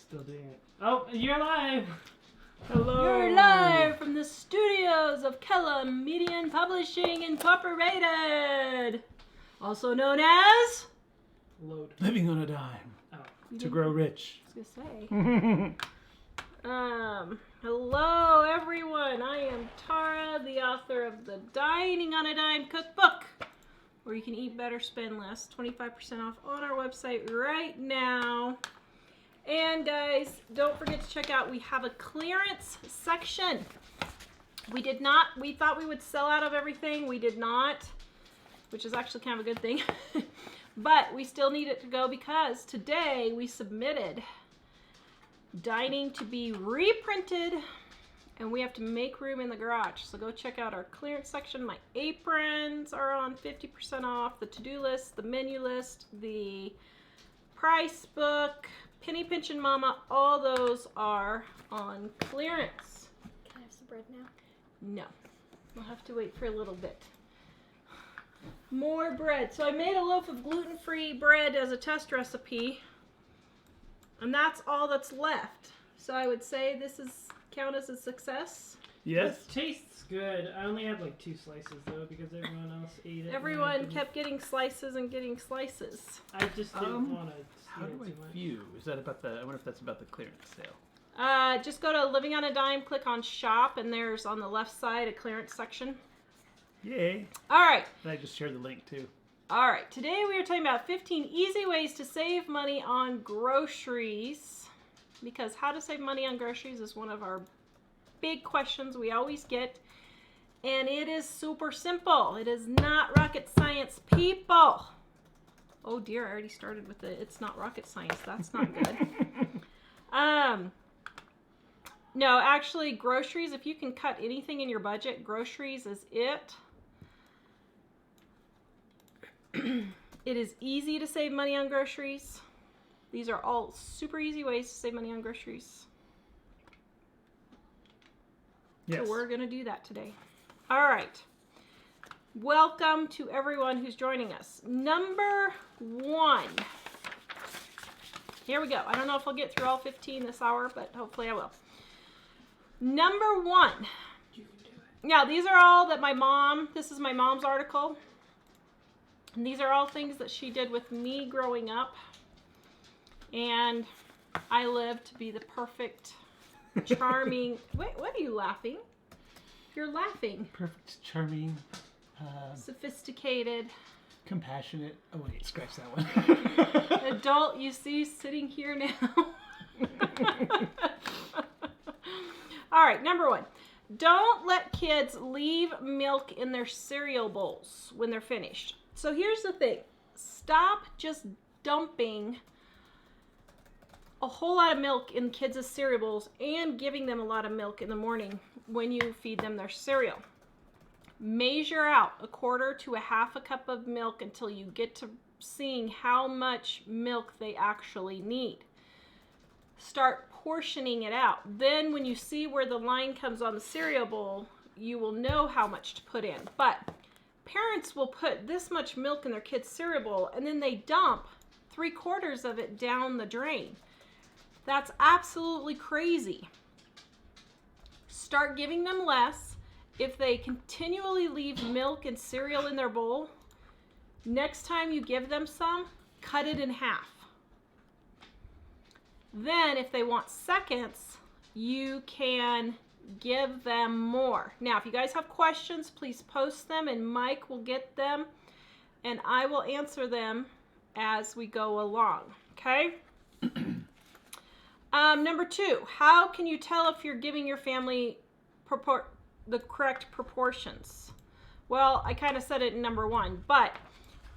Still doing it. Oh, you're live! Hello! You're live from the studios of Kella Media Publishing Incorporated! Also known as... Load. Living on a dime. Oh. To grow rich. I was gonna say. Hello everyone. I am Tara, the author of the Dining on a Dime cookbook, where you can eat better, spend less. 25% off on our website right now. And guys, don't forget to check out, we have a clearance section. We thought we would sell out of everything. We did not, which is actually kind of a good thing. But we still need it to go because today we submitted dining to be reprinted and we have to make room in the garage. So go check out our clearance section. My aprons are on 50% off, the to-do list, the menu list, the price book, Penny Pinchin' Mama, all those are on clearance. Can I have some bread now? No, we'll have to wait for a little bit. More bread. So I made a loaf of gluten-free bread as a test recipe, and that's all that's left. So I would say this is count as a success. Yes. It tastes good. I only had like 2 slices though because everyone else ate it. Everyone kept getting slices and getting slices. I just didn't want to. How do I view? Is that about the? I wonder if that's about the clearance sale. Just go to Living on a Dime, click on Shop, and there's on the left side a clearance section. Yay! All right. I just shared the link too. All right. Today we are talking about 15 easy ways to save money on groceries. Because how to save money on groceries is one of our big questions we always get. And it is super simple. It is not rocket science, people. Oh dear, I already started with the it's not rocket science. That's not good. No, actually, groceries, if you can cut anything in your budget, groceries is it. It is easy to save money on groceries. These are all super easy ways to save money on groceries. Yes. So we're going to do that today. All right. Welcome to everyone who's joining us. Number 1. Here we go. I don't know if I'll get through all 15 this hour, but hopefully I will. Number 1. You can do it. Now, these are all that this is my mom's article. And these are all things that she did with me growing up. And I live to be the perfect, charming... Wait, what are you laughing? You're laughing. Perfect, charming, Sophisticated. compassionate. Oh wait, scratch that one. Adult you see sitting here now. All right, number 1. Don't let kids leave milk in their cereal bowls when they're finished. So here's the thing. Stop just dumping a whole lot of milk in kids' cereal bowls and giving them a lot of milk in the morning when you feed them their cereal. Measure out 1/4 to 1/2 cup of milk until you get to seeing how much milk they actually need. Start portioning it out. Then when you see where the line comes on the cereal bowl, you will know how much to put in. But parents will put this much milk in their kids' cereal bowl and then they dump 3/4 of it down the drain. That's absolutely crazy. Start giving them less. If they continually leave milk and cereal in their bowl, next time you give them some, cut it in half. Then if they want seconds, you can give them more. Now, if you guys have questions, please post them and Mike will get them and I will answer them as we go along, okay? Number 2, how can you tell if you're giving your family the correct proportions? Well, I kind of said it in number 1, but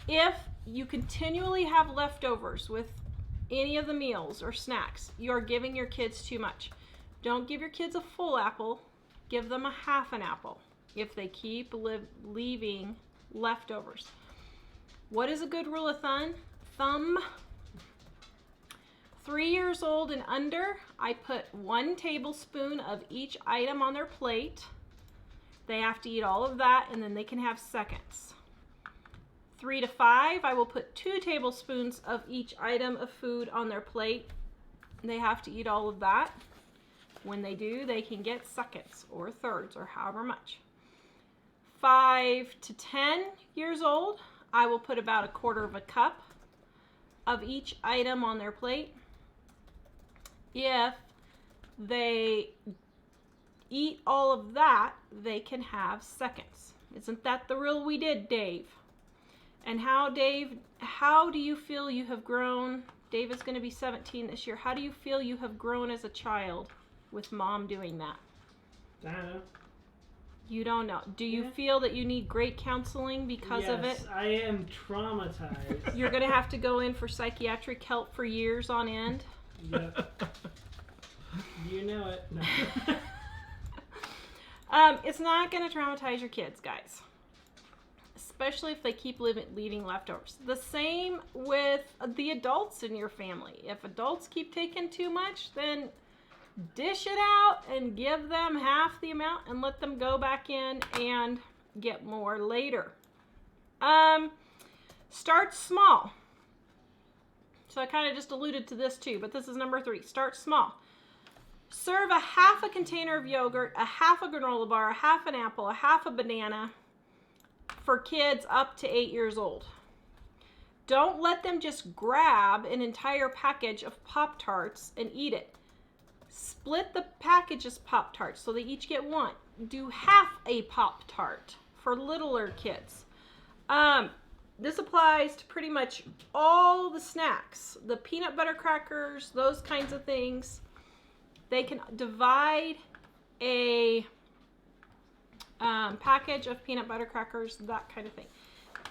if you continually have leftovers with any of the meals or snacks, you're giving your kids too much. Don't give your kids a full apple, give them a half an apple if they keep leaving leftovers. What is a good rule of thumb? 3 years old and under, I put 1 tablespoon of each item on their plate. They have to eat all of that and then they can have seconds. 3 to 5, I will put 2 tablespoons of each item of food on their plate. They have to eat all of that. When they do, they can get seconds or thirds or however much. 5 to 10 years old, I will put about 1/4 cup of each item on their plate. If they eat all of that, they can have seconds. Isn't that the rule we did, Dave? And how, Dave, how do you feel you have grown? Dave is going to be 17 this year. How do you feel you have grown as a child with Mom doing that? I don't know. You don't know. Do you feel that you need great counseling because of it? Yes, I am traumatized. You're going to have to go in for psychiatric help for years on end? Yep. You know it. No. It's not going to traumatize your kids, guys. Especially if they keep leaving leftovers. The same with the adults in your family. If adults keep taking too much, then dish it out and give them half the amount and let them go back in and get more later. Start small. So I kind of just alluded to this too, but this is number 3. Start small. Serve a half a container of yogurt, a half a granola bar, a half an apple, a half a banana for kids up to 8 years old. Don't let them just grab an entire package of Pop-Tarts and eat it. Split the package as Pop-Tarts so they each get one. Do half a Pop-Tart for littler kids. This applies to pretty much all the snacks. The peanut butter crackers, those kinds of things. They can divide a package of peanut butter crackers, that kind of thing.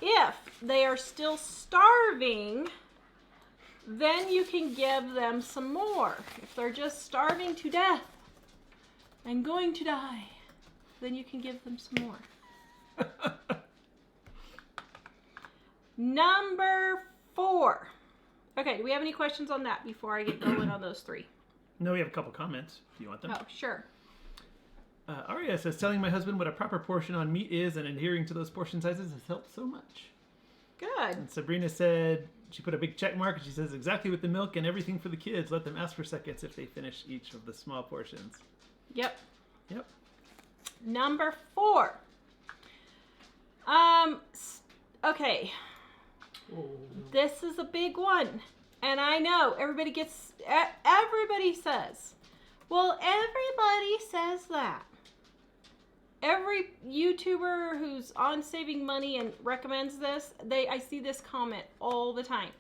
If they are still starving, then you can give them some more. If they're just starving to death and going to die, then you can give them some more. Number 4. Okay, do we have any questions on that before I get going on those 3? No, we have a couple comments. Do you want them? Oh, sure. Aria says, telling my husband what a proper portion on meat is and adhering to those portion sizes has helped so much. Good. And Sabrina said she put a big check mark and she says, exactly with the milk and everything for the kids. Let them ask for seconds if they finish each of the small portions. Yep. Yep. Number 4. Okay. Oh. This is a big one. And I know everybody says, well, everybody says that. Every YouTuber who's on saving money and recommends this, I see this comment all the time.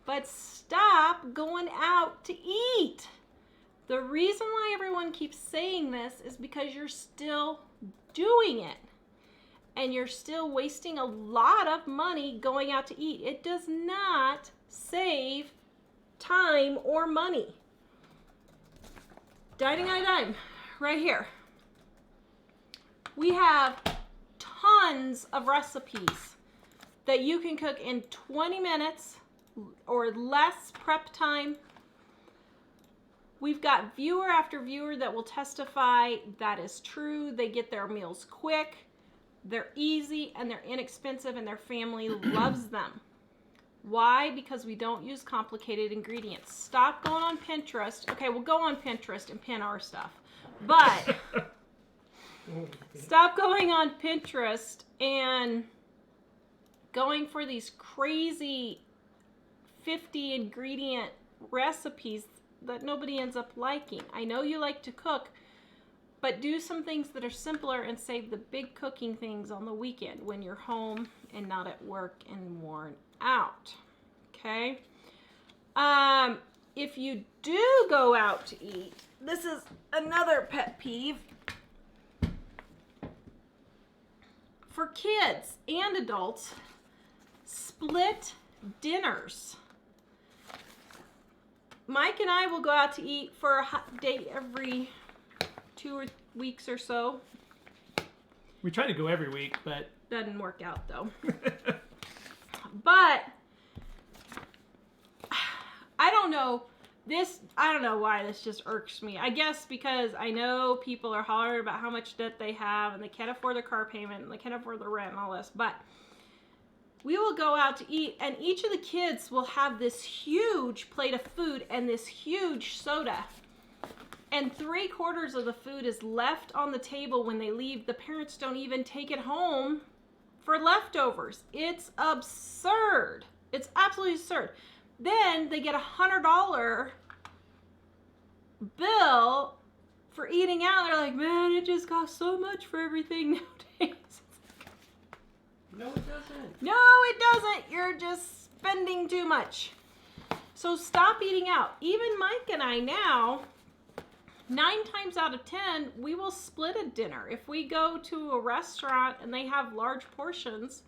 But stop going out to eat. The reason why everyone keeps saying this is because you're still doing it. And you're still wasting a lot of money going out to eat. It does not save time or money. Dining on a Dime, right here. We have tons of recipes that you can cook in 20 minutes or less prep time. We've got viewer after viewer that will testify that is true. They get their meals quick, they're easy, and they're inexpensive, and their family loves them. Why? Because we don't use complicated ingredients. Stop going on Pinterest. Okay, we'll go on Pinterest and pin our stuff. But stop going on Pinterest and going for these crazy 50 ingredient recipes that nobody ends up liking. I know you like to cook, but do some things that are simpler and save the big cooking things on the weekend when you're home and not at work and worn out. Okay? If you do go out to eat, this is another pet peeve. For kids and adults, split dinners. Mike and I will go out to eat for a hot date every 2 weeks or so. We try to go every week, but Doesn't work out though. But I don't know why this just irks me. I guess because I know people are hollering about how much debt they have and they can't afford their car payment and they can't afford the rent and all this. But we will go out to eat, and each of the kids will have this huge plate of food and this huge soda. And 3/4 of the food is left on the table when they leave. The parents don't even take it home for leftovers. It's absurd. It's absolutely absurd. Then they get a $100 bill for eating out. They're like, man, it just costs so much for everything nowadays. No, it doesn't. No, it doesn't. You're just spending too much. So stop eating out. Even Mike and I now, 9 times out of 10, we will split a dinner. If we go to a restaurant and they have large portions,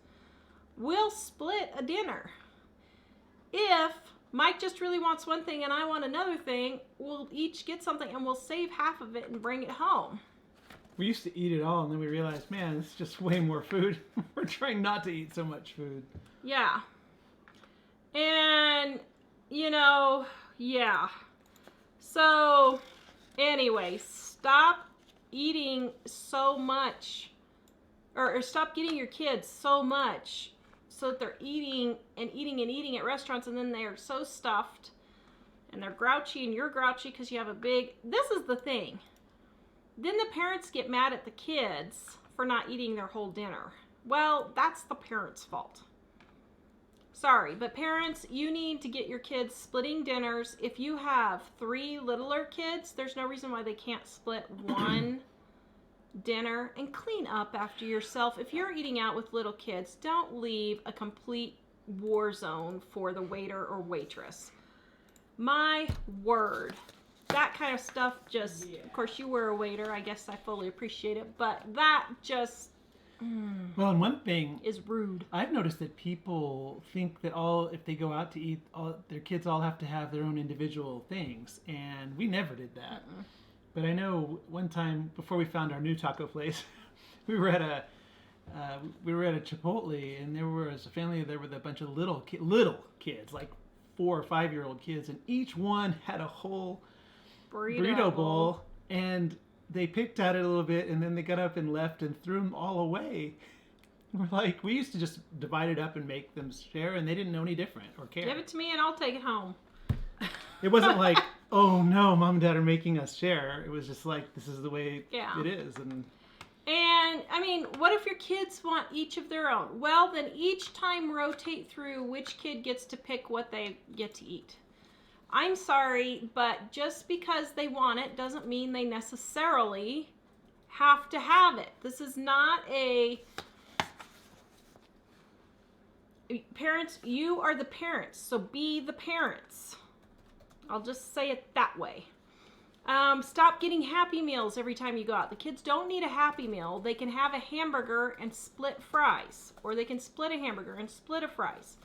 we'll split a dinner. If Mike just really wants one thing and I want another thing, we'll each get something and we'll save half of it and bring it home. We used to eat it all, and then we realized, man, this is just way more food. We're trying not to eat so much food. Yeah. And, you know, yeah. So, anyway, stop eating so much, or stop getting your kids so much so that they're eating and eating and eating at restaurants, and then they're so stuffed, and they're grouchy, and you're grouchy because you have a big... This is the thing. Then the parents get mad at the kids for not eating their whole dinner. Well, that's the parents' fault. Sorry, but parents, you need to get your kids splitting dinners. If you have 3 littler kids, there's no reason why they can't split one dinner and clean up after yourself. If you're eating out with little kids, don't leave a complete war zone for the waiter or waitress. My word. That kind of stuff just, of course, you were a waiter. I guess I fully appreciate it, but that just Well, and one thing is rude. I've noticed that people think that if they go out to eat, their kids all have to have their own individual things, and we never did that. But I know one time before we found our new taco place, we were at a Chipotle, and there was a family there with a bunch of little kids, like 4 or 5-year-old kids, and each one had a whole burrito bowl, and they picked at it a little bit, and then they got up and left and threw them all away. We're like, we used to just divide it up and make them share, and they didn't know any different or care. Give it to me and I'll take it home. It wasn't like, oh no, mom and dad are making us share. It was just like, this is the way it is. And I mean, what if your kids want each of their own? Well, then each time rotate through which kid gets to pick what they get to eat. I'm sorry, but just because they want it doesn't mean they necessarily have to have it. This is not a... Parents, you are the parents, so be the parents. I'll just say it that way. Stop getting Happy Meals every time you go out. The kids don't need a Happy Meal. They can have a hamburger and split fries, or they can split a hamburger and split a fries.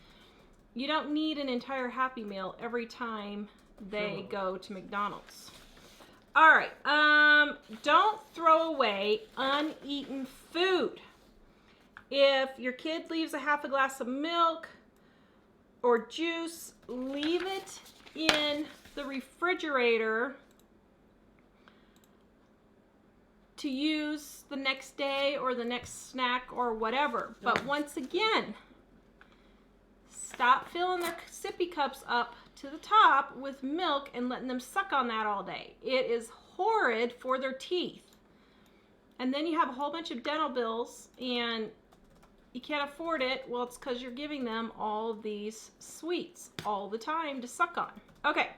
You don't need an entire Happy Meal every time they go to McDonald's. All right. Don't throw away uneaten food. If your kid leaves a half a glass of milk or juice, leave it in the refrigerator to use the next day or the next snack or whatever. But once again, stop filling their sippy cups up to the top with milk and letting them suck on that all day. It is horrid for their teeth. And then you have a whole bunch of dental bills and you can't afford it. Well, it's because you're giving them all these sweets all the time to suck on. Okay.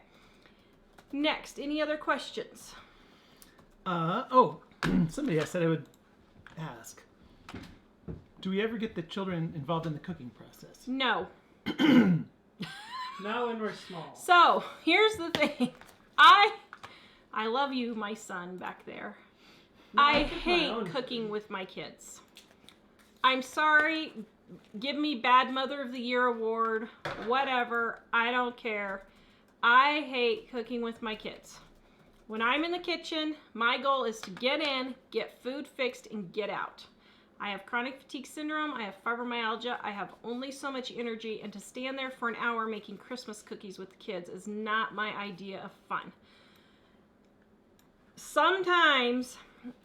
Next, any other questions? Somebody said I would ask. Do we ever get the children involved in the cooking process? No. Not when we're small. So, here's the thing. I love you, my son back there. No, I cook my hate own cooking food. with my kids. I'm sorry. Give me Bad Mother of the Year award. Whatever. I don't care. I hate cooking with my kids. When I'm in the kitchen, my goal is to get in, get food fixed, and get out. I have chronic fatigue syndrome, I have fibromyalgia, I have only so much energy, and to stand there for an hour making Christmas cookies with the kids is not my idea of fun. Sometimes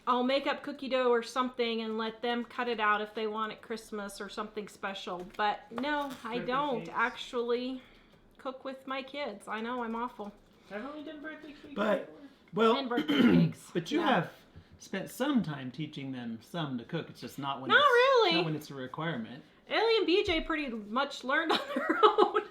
I'll make up cookie dough or something and let them cut it out if they want at Christmas or something special. But no, I Birthday don't cakes. actually cook with my kids. I know, I'm awful. I've only done birthday cakes But- before. Well, And birthday cakes. but you Yeah. have spent some time teaching them some to cook. It's just not when Not it's, really. not when it's a requirement. Ellie and BJ pretty much learned on their own.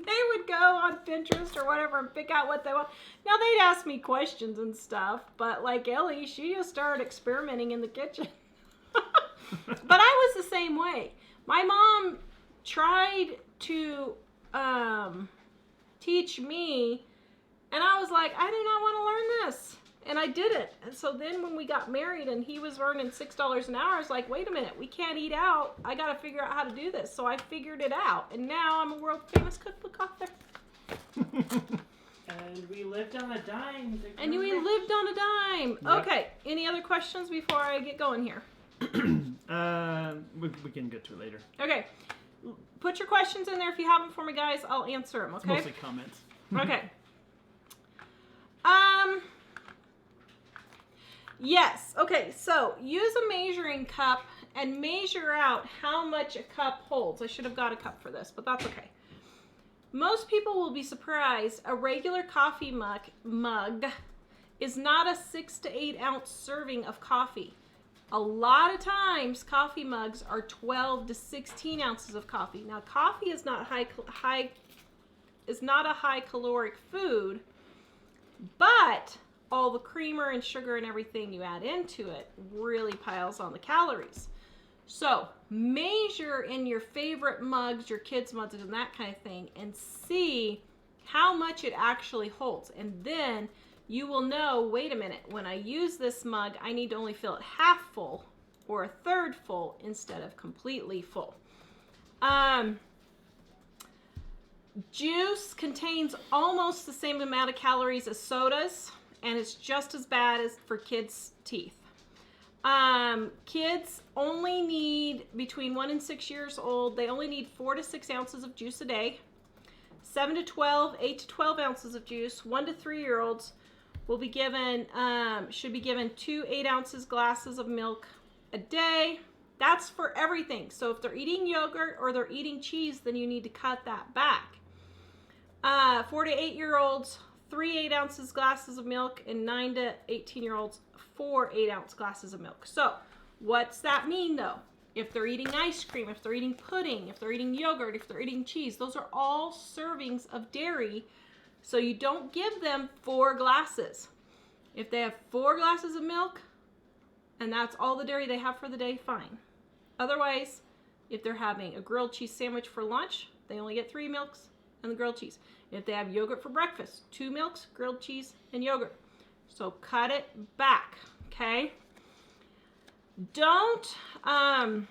They would go on Pinterest or whatever and pick out what they want. Now they'd ask me questions and stuff, but like Ellie, she just started experimenting in the kitchen. But I was the same way. My mom tried to teach me, and I was like, I do not want to learn this. And I didn't. And so then when we got married and he was earning $6 an hour, I was like, wait a minute, we can't eat out. I got to figure out how to do this. So I figured it out. And now I'm a world famous cookbook author. And we lived on a dime. to And grow we rich. lived on a dime. Yep. Okay. Any other questions before I get going here? We can get to it later. Okay. Put your questions in there if you have them for me, guys. I'll answer them, It's okay? mostly comments. Okay. Yes. Okay, so use a measuring cup and measure out how much a cup holds. I should have got a cup for this, but that's okay. Most people will be surprised a regular coffee mug is not a 6 to 8 ounce serving of coffee. A lot of times coffee mugs are 12 to 16 ounces of coffee. Now coffee is not a high caloric food, but all the creamer and sugar and everything you add into it really piles on the calories. So measure in your favorite mugs, your kids' mugs and that kind of thing, and see how much it actually holds. And then you will know, wait a minute, when I use this mug, I need to only fill it half full or a third full instead of completely full. Juice contains almost the same amount of calories as sodas, and it's just as bad as for kids' teeth. Kids only need, between 1 and 6 years old, they only need 4 to 6 ounces of juice a day. 7 to 12, 8 to 12 ounces of juice. 1 to 3-year-olds will be given, should be given 2 8-ounces glasses of milk a day. That's for everything. So if they're eating yogurt or they're eating cheese, then you need to cut that back. 4 to 8-year-olds, 3 8-ounces glasses of milk, and 9 to 18-year-olds, 4 8-ounce glasses of milk. So what's that mean though? If they're eating ice cream, if they're eating pudding, if they're eating yogurt, if they're eating cheese, those are all servings of dairy. So you don't give them 4 glasses. If they have 4 glasses of milk and that's all the dairy they have for the day, fine. Otherwise, if they're having a grilled cheese sandwich for lunch, they only get 3 milks and the grilled cheese. If they have yogurt for breakfast, 2 milks, grilled cheese, and yogurt. So cut it back, okay? Don't, and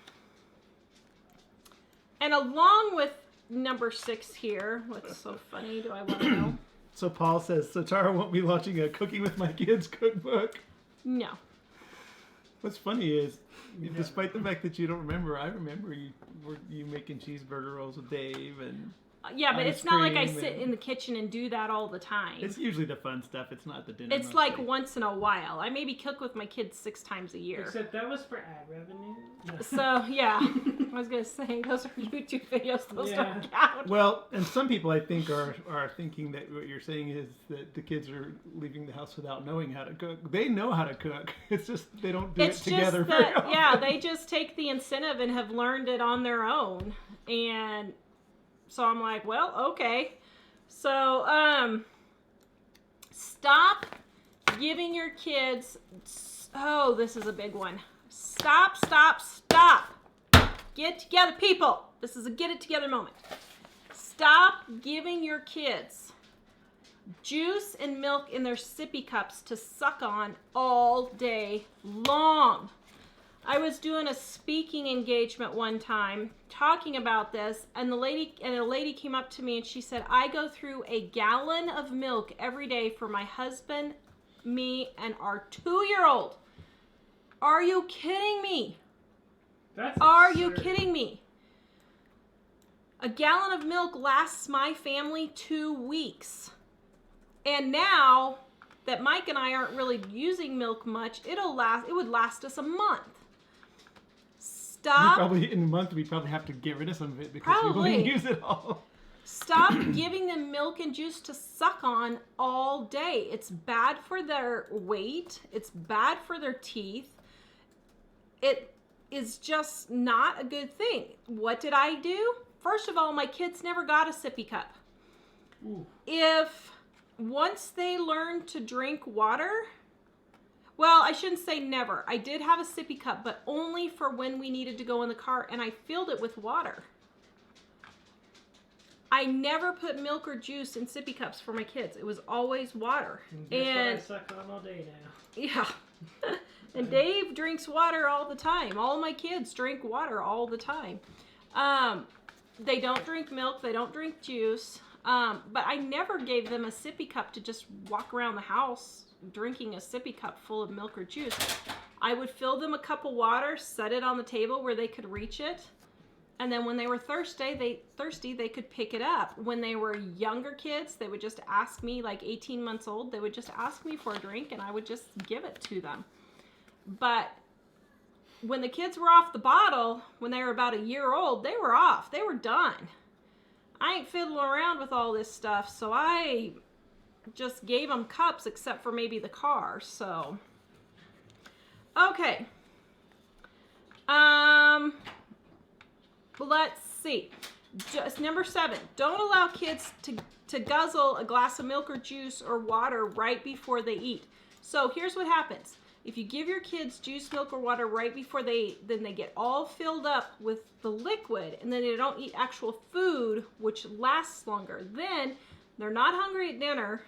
along with number 6 here, what's so funny, do I want to know? So Paul says, so Tara won't be launching a Cooking with My Kids cookbook. No. What's funny is, despite the fact that you don't remember, I remember you making cheeseburger rolls with Dave, and Yeah, but ice it's not like I cream sit and- in the kitchen and do that all the time. it's usually the fun stuff. It's not the dinner. It's like mostly. once in a while. I maybe cook with my kids 6 times a year. Except that was for ad revenue. No. So, yeah. I was going to say, those are YouTube videos. Those Yeah. don't count. Well, and some people I think are thinking that what you're saying is that the kids are leaving the house without knowing how to cook. They know how to cook. It's just they don't do It's it together just very that, often. yeah, they just take the incentive and have learned it on their own. And so I'm like, well, okay. So, stop giving your kids, oh, this is a big one. Stop. Get together, people. This is a get it together moment. Stop giving your kids juice and milk in their sippy cups to suck on all day long. I was doing a speaking engagement one time talking about this, and a lady came up to me and she said, I go through a gallon of milk every day for my husband, me, and our 2-year-old. Are you kidding me? Are you absurd. kidding me? A gallon of milk lasts my family 2 weeks. And now that Mike and I aren't really using milk much, it would last us a month. Stop. In a month, we'd probably have to get rid of some of it because we wouldn't use it all. Stop giving them milk and juice to suck on all day. It's bad for their weight. It's bad for their teeth. It is just not a good thing. What did I do? First of all, my kids never got a sippy cup. Ooh. If once they learned to drink water, well, I shouldn't say never. I did have a sippy cup, but only for when we needed to go in the car, and I filled it with water. I never put milk or juice in sippy cups for my kids. It was always water. And guess what I suck on all day now. Yeah. And Dave drinks water all the time. All my kids drink water all the time. They don't drink milk. They don't drink juice. But I never gave them a sippy cup to just walk around the house drinking a sippy cup full of milk or juice. I would fill them a cup of water, set it on the table where they could reach it, and then when they were thirsty, they could pick it up. When they were younger kids, they would just ask me, like 18 months old, they would just ask me for a drink, and I would just give it to them. But when the kids were off the bottle, when they were about a year old, they were off. They were done. I ain't fiddling around with all this stuff, so I just gave them cups except for maybe the car. So okay, let's see. Just number 7, don't allow kids to guzzle a glass of milk or juice or water right before they eat. So here's what happens. If you give your kids juice, milk, or water right before they eat, then they get all filled up with the liquid, and then they don't eat actual food, which lasts longer. Then they're not hungry at dinner.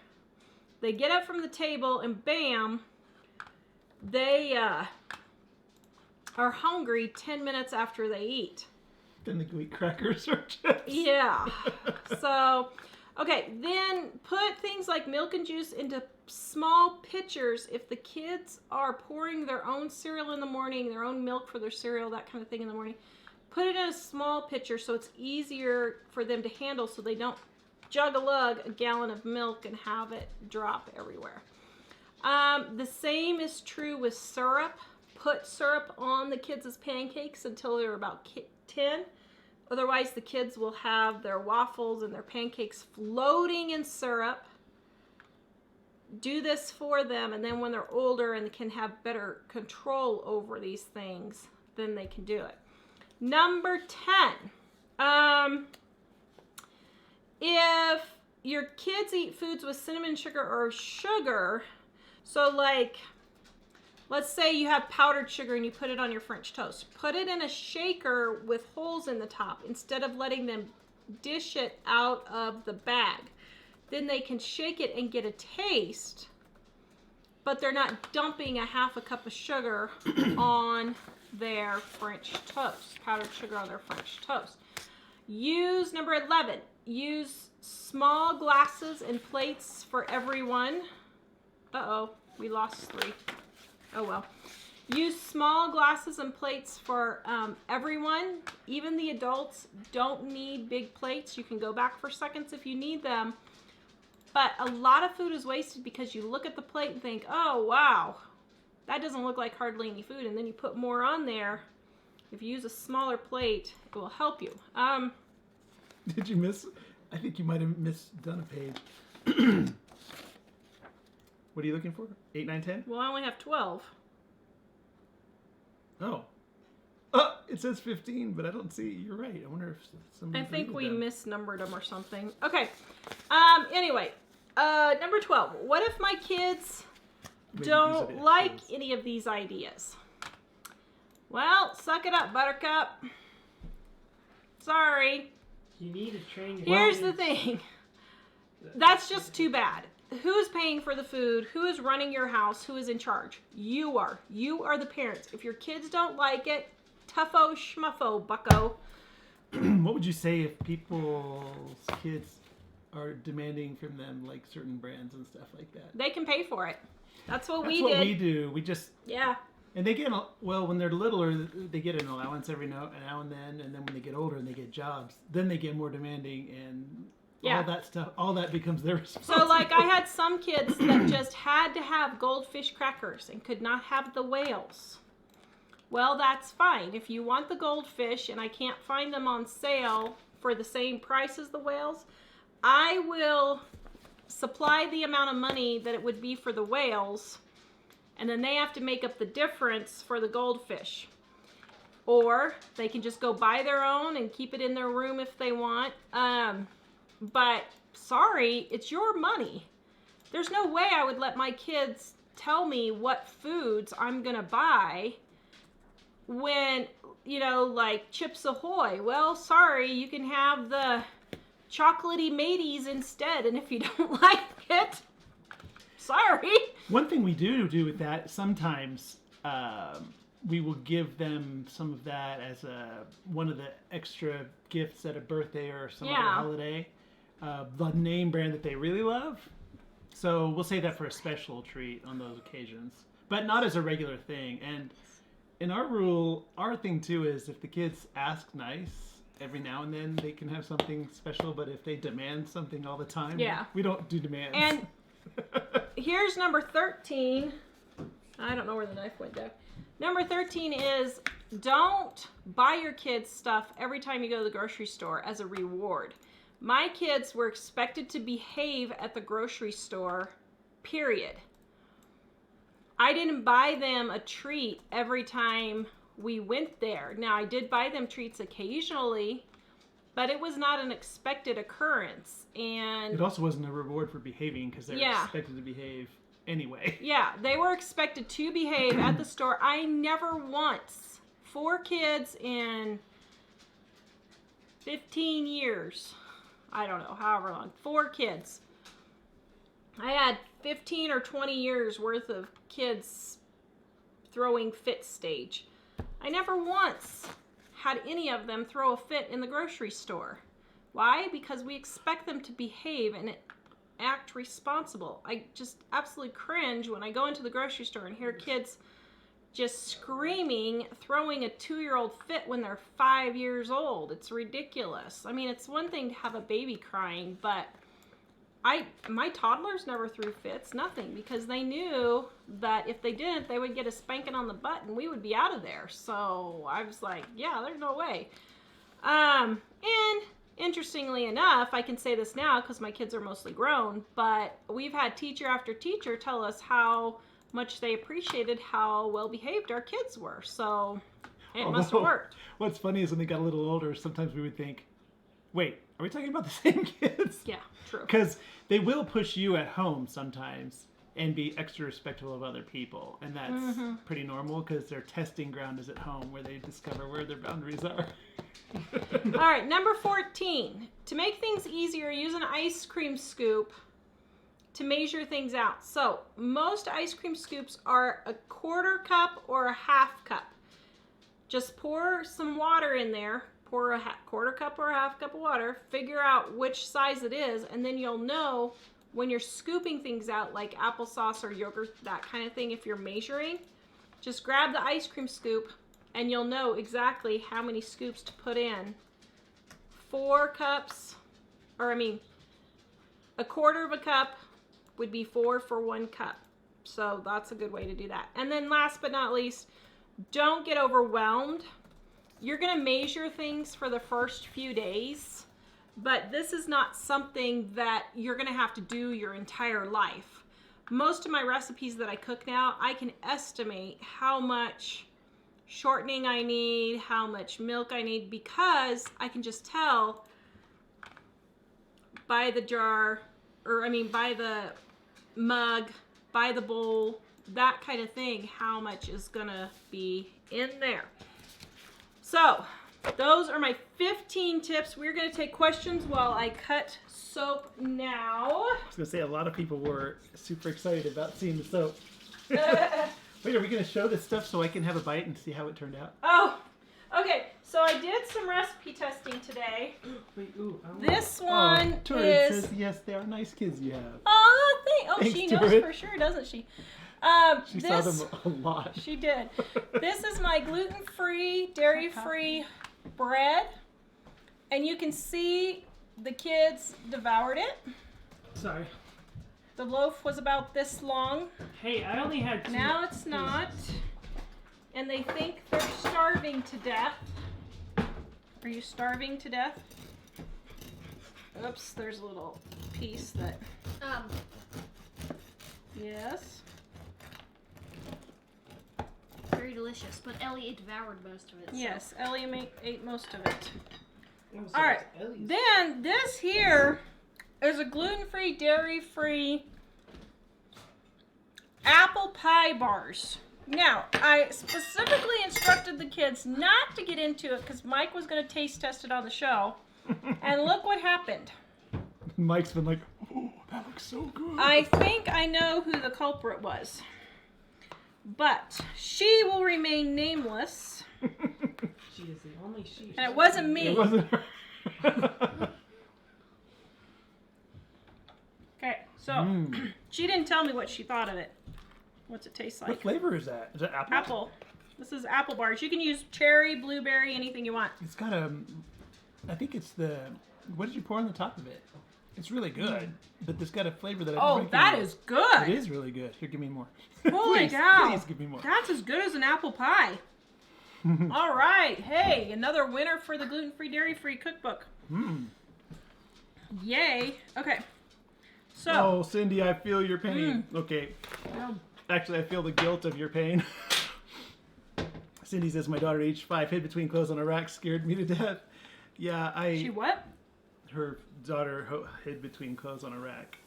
They get up from the table, and bam, they are hungry 10 minutes after they eat. Then they go eat crackers or chips. Yeah. So, okay, then put things like milk and juice into small pitchers. If the kids are pouring their own cereal in the morning, their own milk for their cereal, that kind of thing in the morning, put it in a small pitcher so it's easier for them to handle, so they don't jug-a-lug a gallon of milk and have it drop everywhere. The same is true with syrup. Put syrup on the kids' pancakes until they're about 10. Otherwise, the kids will have their waffles and their pancakes floating in syrup. Do this for them, and then when they're older and can have better control over these things, then they can do it. Number 10. If your kids eat foods with cinnamon sugar or sugar, so like, let's say you have powdered sugar and you put it on your French toast. Put it in a shaker with holes in the top instead of letting them dish it out of the bag. Then they can shake it and get a taste, but they're not dumping a half a cup of sugar on their French toast, powdered sugar on their French toast. Use number 11. Use small glasses and plates for everyone. Uh-oh, we lost 3. Oh well. Use small glasses and plates for everyone. Even the adults don't need big plates. You can go back for seconds if you need them. But a lot of food is wasted because you look at the plate and think, oh wow, that doesn't look like hardly any food. And then you put more on there. If you use a smaller plate, it will help you. Did you miss? I think you might have done a page. What are you looking for? 8, 9, 10? Well, I only have 12. Oh. It says 15, but I don't see. You're right. I wonder if somebody. I think we them. misnumbered them or something. Okay. Anyway, number 12. What if my kids don't like any of these ideas? Well, suck it up, Buttercup. Sorry. You need to train your Here's kids. the thing. That's just too bad. Who is paying for the food? Who is running your house? Who is in charge? You are. You are the parents. If your kids don't like it, tougho schmuffo, bucko. What would you say if people's kids are demanding from them like certain brands and stuff like that? They can pay for it. That's what we did. That's what did. we do. We just... Yeah. And they get, well, when they're littler, they get an allowance every now and then, and then when they get older and they get jobs, then they get more demanding, and Yeah. all that stuff, all that becomes their responsibility. So, like, I had some kids that just had to have goldfish crackers and could not have the whales. Well, that's fine. If you want the goldfish and I can't find them on sale for the same price as the whales, I will supply the amount of money that it would be for the whales, and then they have to make up the difference for the goldfish. Or they can just go buy their own and keep it in their room if they want. But sorry, it's your money. There's no way I would let my kids tell me what foods I'm going to buy when, you know, like Chips Ahoy. Well, sorry, you can have the chocolatey mateys instead. And if you don't like it, sorry. One thing we do with that, sometimes we will give them some of that as one of the extra gifts at a birthday or some other holiday. The name brand that they really love. So we'll say that for a special treat on those occasions, but not as a regular thing. And in our thing too is if the kids ask nice, every now and then they can have something special, but if they demand something all the time, we don't do demands. And here's number 13. I don't know where the knife went there. Number 13 is don't buy your kids stuff every time you go to the grocery store as a reward. My kids were expected to behave at the grocery store, period. I didn't buy them a treat every time we went there. Now, I did buy them treats occasionally, but it was not an expected occurrence. And it also wasn't a reward for behaving because they were expected to behave anyway. Yeah, they were expected to behave at the store. I never once, 4 kids in 15 years, I don't know, however long, 4 kids. I had 15 or 20 years worth of kids throwing fit stage. I never once had any of them throw a fit in the grocery store. Why? Because we expect them to behave and act responsible. I just absolutely cringe when I go into the grocery store and hear kids just screaming, throwing a 2-year-old fit when they're 5 years old. It's ridiculous. I mean, it's one thing to have a baby crying, but my toddlers never threw fits, nothing, because they knew that if they didn't, they would get a spanking on the butt and we would be out of there. So I was like, yeah, there's no way. And interestingly enough, I can say this now because my kids are mostly grown, but we've had teacher after teacher tell us how much they appreciated how well behaved our kids were. So it must have worked. What's funny is when they got a little older, sometimes we would think, wait, are we talking about the same kids? Yeah, true. Because they will push you at home sometimes and be extra respectful of other people. And that's pretty normal because their testing ground is at home where they discover where their boundaries are. All right, number 14. To make things easier, use an ice cream scoop to measure things out. So most ice cream scoops are a 1/4 cup or a 1/2 cup. Just pour some water in there, pour a 1/4 cup or a 1/2 cup of water, figure out which size it is, and then you'll know when you're scooping things out like applesauce or yogurt, that kind of thing. If you're measuring, just grab the ice cream scoop and you'll know exactly how many scoops to put in. 4 cups, or I mean, a 1/4 of a cup would be 4 for 1 cup. So that's a good way to do that. And then last but not least, don't get overwhelmed. You're going to measure things for the first few days, but this is not something that you're going to have to do your entire life. Most of my recipes that I cook now, I can estimate how much shortening I need, how much milk I need, because I can just tell by the jar, or I mean by the mug, by the bowl, that kind of thing, how much is gonna be in there. So those are my 15 tips. We're gonna take questions while I cut soap now. I was gonna say a lot of people were super excited about seeing the soap. Wait, are we gonna show this stuff so I can have a bite and see how it turned out? Oh, okay. So I did some recipe testing today. Wait, ooh, This one Tori is. says yes, they are nice kids you have. Thanks, she knows Tori. for sure, doesn't she? She saw them a lot. She did. This is my gluten-free, dairy-free bread. And you can see the kids devoured it. Sorry. The loaf was about this long. Hey, I only had 2. Now it's not. And they think they're starving to death. Are you starving to death? Oops, there's a little piece that... Yes. Very delicious, but Ellie devoured most of it. So. Yes, Ellie ate most of it. Oh, so All right. it's Ellie's. Then this here is a gluten-free, dairy-free apple pie bars. Now, I specifically instructed the kids not to get into it because Mike was going to taste test it on the show. And look what happened. Mike's been like, oh, that looks so good. I think I know who the culprit was. But she will remain nameless. She is the only she. And it wasn't me. It wasn't her. Okay, so she didn't tell me what she thought of it. What's it taste What like? flavor is that? Is it apple? Apple. This is apple bars. You can use cherry, blueberry, anything you want. It's got a, I think it's the, what did you pour on the top of it? It's really good, but it's got a flavor that I Oh, don't that recognize. is good. It is really good. Here, give me more. Holy Please, cow. Please give me more. That's as good as an apple pie. All right. Hey, another winner for the gluten-free, dairy-free cookbook. Yay. Okay. So. Oh, Cindy, I feel your pain. Okay. Oh. Actually, I feel the guilt of your pain. Cindy says, my daughter, age 5, hid between clothes on a rack, scared me to death. Yeah, She what? her daughter hid between clothes on a rack.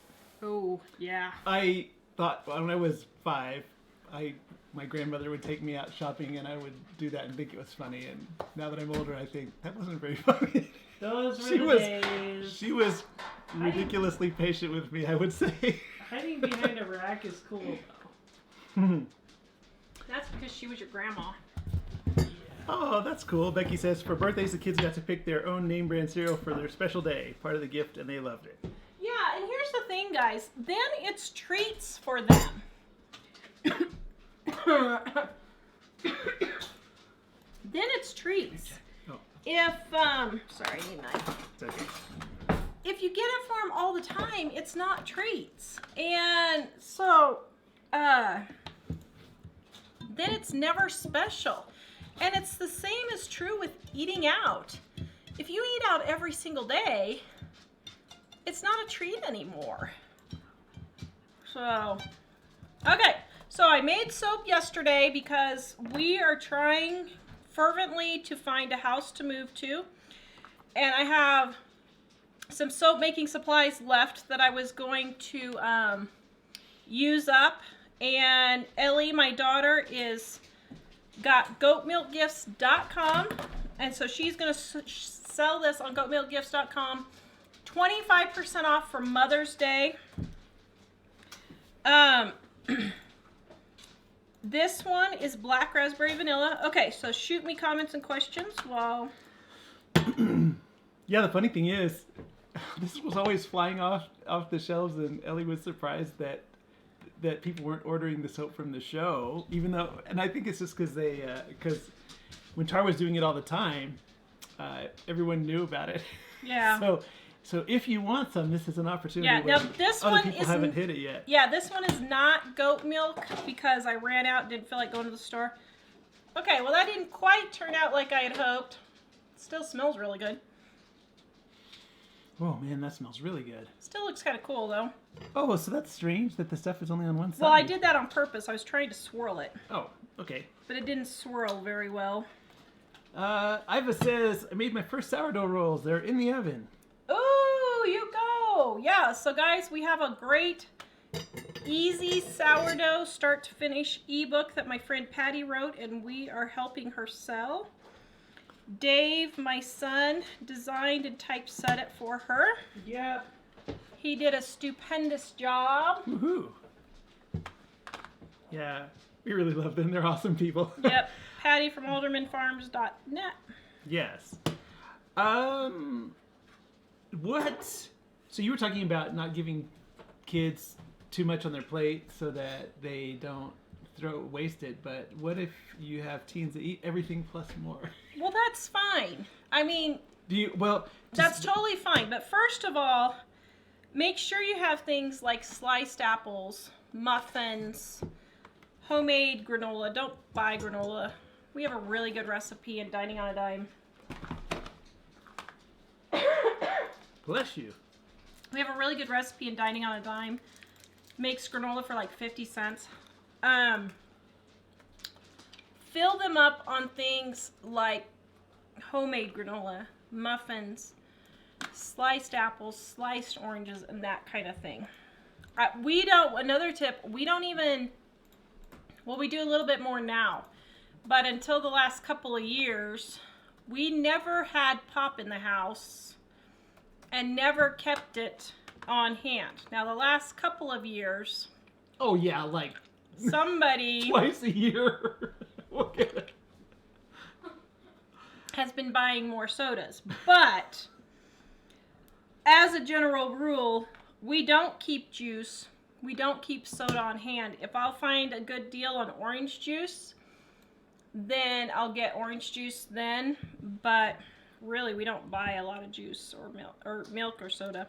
Oh, yeah. I thought when I was 5, my grandmother would take me out shopping and I would do that and think it was funny. And now that I'm older, I think that wasn't very funny. Those were She the was- days. She was ridiculously patient with me, I would say. Hiding behind a rack is cool, though. That's because she was your grandma. Oh, that's cool. Becky says, for birthdays, the kids got to pick their own name brand cereal for their special day. Part of the gift, and they loved it. Yeah, and here's the thing, guys. Then it's treats for them. Then it's treats. Oh. If, sorry, I need a knife. It's okay. If you get it for them all the time, it's not treats. And so, then it's never special. And it's the same as true with eating out. If you eat out every single day, it's not a treat anymore. So, okay. So I made soap yesterday because we are trying fervently to find a house to move to. And I have some soap making supplies left that I was going to use up. And Ellie, my daughter, got goatmilkgifts.com, and so she's going to sell this on goatmilkgifts.com, 25% off for Mother's Day. This one is black raspberry vanilla. Okay, so shoot me comments and questions while... Yeah, the funny thing is, this was always flying off the shelves, and Ellie was surprised that people weren't ordering the soap from the show, even though, and I think it's just because when Tar was doing it all the time, everyone knew about it. Yeah. So if you want some, this is an opportunity. Yeah, where now this other one people is haven't hit it yet. Yeah, this one is not goat milk because I ran out and didn't feel like going to the store. Okay, well that didn't quite turn out like I had hoped. It still smells really good. Oh man, that smells really good. Still looks kind of cool though. Oh, so that's strange that the stuff is only on one side. Well, I did that on purpose. I was trying to swirl it, Oh, okay. but it didn't swirl very well. Iva says, I made my first sourdough rolls. They're in the oven. Ooh, you go! Yeah, so guys, we have a great, easy sourdough start to finish ebook that my friend Patty wrote, and we are helping her sell. Dave, my son, designed and typeset it for her. Yep. He did a stupendous job. Woohoo! Yeah, we really love them. They're awesome people. Yep, Patty from aldermanfarms.net. Yes. What? So you were talking about not giving kids too much on their plate so that they don't waste it, but what if you have teens that eat everything plus more? Well, that's fine. I mean, just, that's totally fine. But first of all, make sure you have things like sliced apples, muffins, homemade granola. Don't buy granola. We have a really good recipe in Dining on a Dime. bless you. We have a really good recipe in Dining on a Dime. Makes granola for like 50 cents. Fill them up on things like homemade granola, muffins, sliced apples, sliced oranges, and that kind of thing. Another tip, we do a little bit more now, but until the last couple of years, we never had pop in the house and never kept it on hand. Now, the last couple of years... Oh, yeah, like... Somebody... Twice a year. Okay. Has been buying more sodas. But, as a general rule, we don't keep juice. We don't keep soda on hand. If I'll find a good deal on orange juice, then I'll get orange juice then. But, really, we don't buy a lot of juice or milk or soda.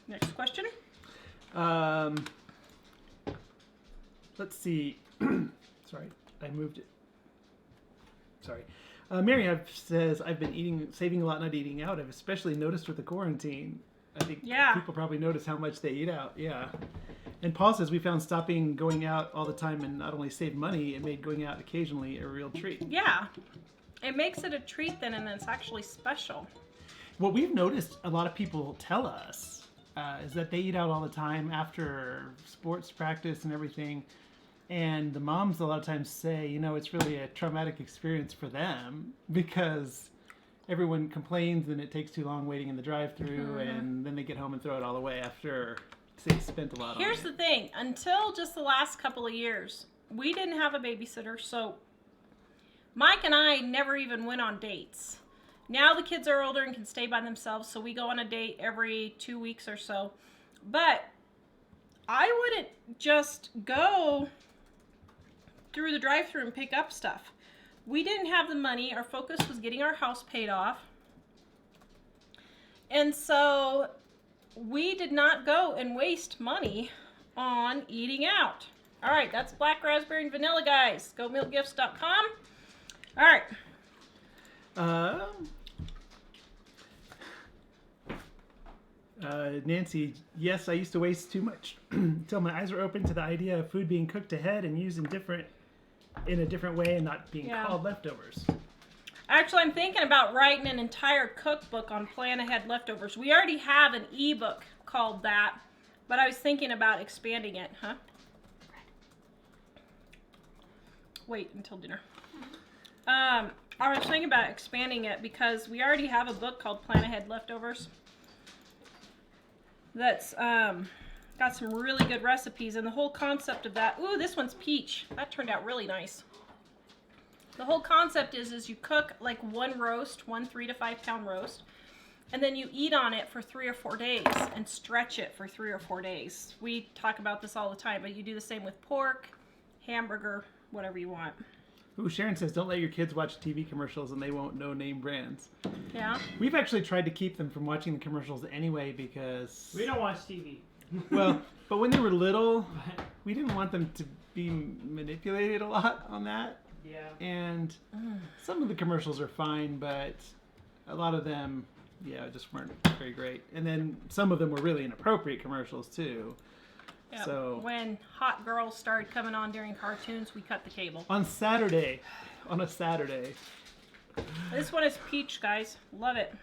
Next question. Let's see. Sorry, I moved it. Sorry. Mary says, I've been saving a lot, not eating out. I've especially noticed with the quarantine. I think people probably notice how much they eat out. Yeah. And Paul says, we found stopping going out all the time and not only saved money, it made going out occasionally a real treat. Yeah. It makes it a treat then, and it's actually special. What we've noticed a lot of people tell us is that they eat out all the time after sports practice and everything. And the moms a lot of times say, it's really a traumatic experience for them because everyone complains and it takes too long waiting in the drive-thru, and then they get home and throw it all away after they spent a lot on it. Here's the thing. Until just the last couple of years, we didn't have a babysitter, so Mike and I never even went on dates. Now the kids are older and can stay by themselves, so we go on a date every 2 weeks or so. But I wouldn't just go through the drive-thru and pick up stuff. We didn't have the money. Our focus was getting our house paid off. And so we did not go and waste money on eating out. All right, that's black raspberry and vanilla, guys. GoMilkGifts.com. All right. Nancy, yes, I used to waste too much until my eyes were open to the idea of food being cooked ahead and used in a different way and not being called leftovers. Actually, I'm thinking about writing an entire cookbook on plan ahead leftovers. We already have an ebook called that, but I was thinking about expanding it, huh? Wait until dinner. I was thinking about expanding it because we already have a book called Plan Ahead Leftovers that's got some really good recipes, and the whole concept of that, ooh, this one's peach. That turned out really nice. The whole concept is you cook like one 3 to 5 pound roast, and then you eat on it for 3 or 4 days and stretch it for 3 or 4 days. We talk about this all the time, but you do the same with pork, hamburger, whatever you want. Ooh, Sharon says, don't let your kids watch TV commercials and they won't know name brands. Yeah. We've actually tried to keep them from watching the commercials anyway because... We don't watch TV. Well, but when they were little, we didn't want them to be manipulated a lot on that. Yeah. And some of the commercials are fine, but a lot of them, just weren't very great. And then some of them were really inappropriate commercials too. Yep. So when hot girls started coming on during cartoons, we cut the cable. on a Saturday. This one is peach, guys. Love it.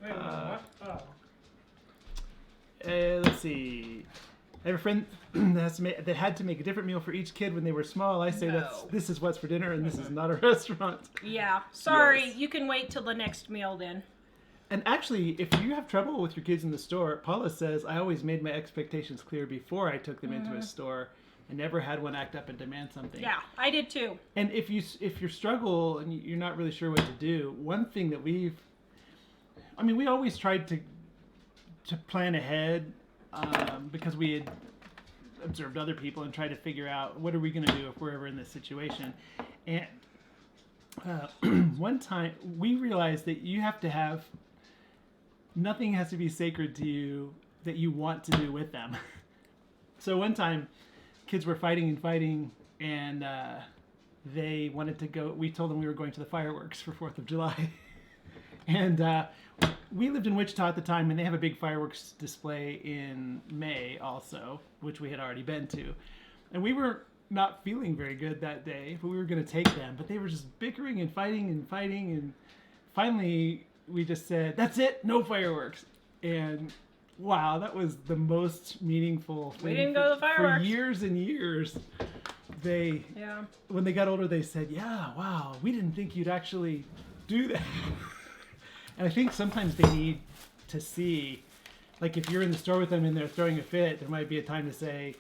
Wait, what? Oh. Let's see. I have a friend that had to make a different meal for each kid when they were small. I say this is what's for dinner and this is not a restaurant. Yeah. Sorry, Yes. You can wait till the next meal then. And actually, if you have trouble with your kids in the store, Paula says, I always made my expectations clear before I took them into a store. I never had one act up and demand something. Yeah, I did too. And if you struggle and you're not really sure what to do, one thing that we always tried to plan ahead because we had observed other people and tried to figure out what are we going to do if we're ever in this situation. And one time we realized that you have to have, nothing has to be sacred to you that you want to do with them. So one time, kids were fighting, and they wanted to go. We told them we were going to the fireworks for 4th of July. And we lived in Wichita at the time, and they have a big fireworks display in May also, which we had already been to. And we were not feeling very good that day, but we were going to take them. But they were just bickering and fighting. And finally, we just said, that's it, no fireworks. And wow, that was the most meaningful thing. We didn't go to the fireworks. For years and years. When they got older, they said, yeah, wow, we didn't think you'd actually do that. And I think sometimes they need to see, like if you're in the store with them and they're throwing a fit, there might be a time to say,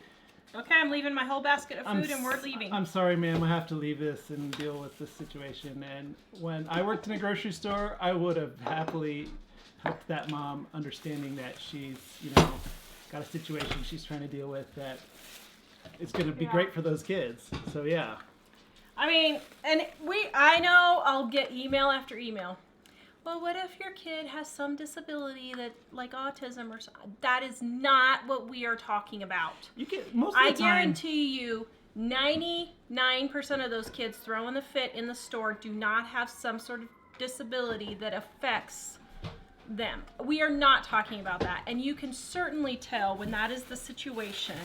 okay, I'm leaving my whole basket of food and we're leaving. I'm sorry, ma'am, I have to leave this and deal with this situation. And when I worked in a grocery store, I would have happily helped that mom, understanding that she's, got a situation she's trying to deal with that it's going to be great for those kids. So yeah. I mean, I know I'll get email after email. Well, what if your kid has some disability that, like autism or something? That is not what we are talking about. You get most of the time. I guarantee you, 99% of those kids throwing the fit in the store do not have some sort of disability that affects them. We are not talking about that. And you can certainly tell when that is the situation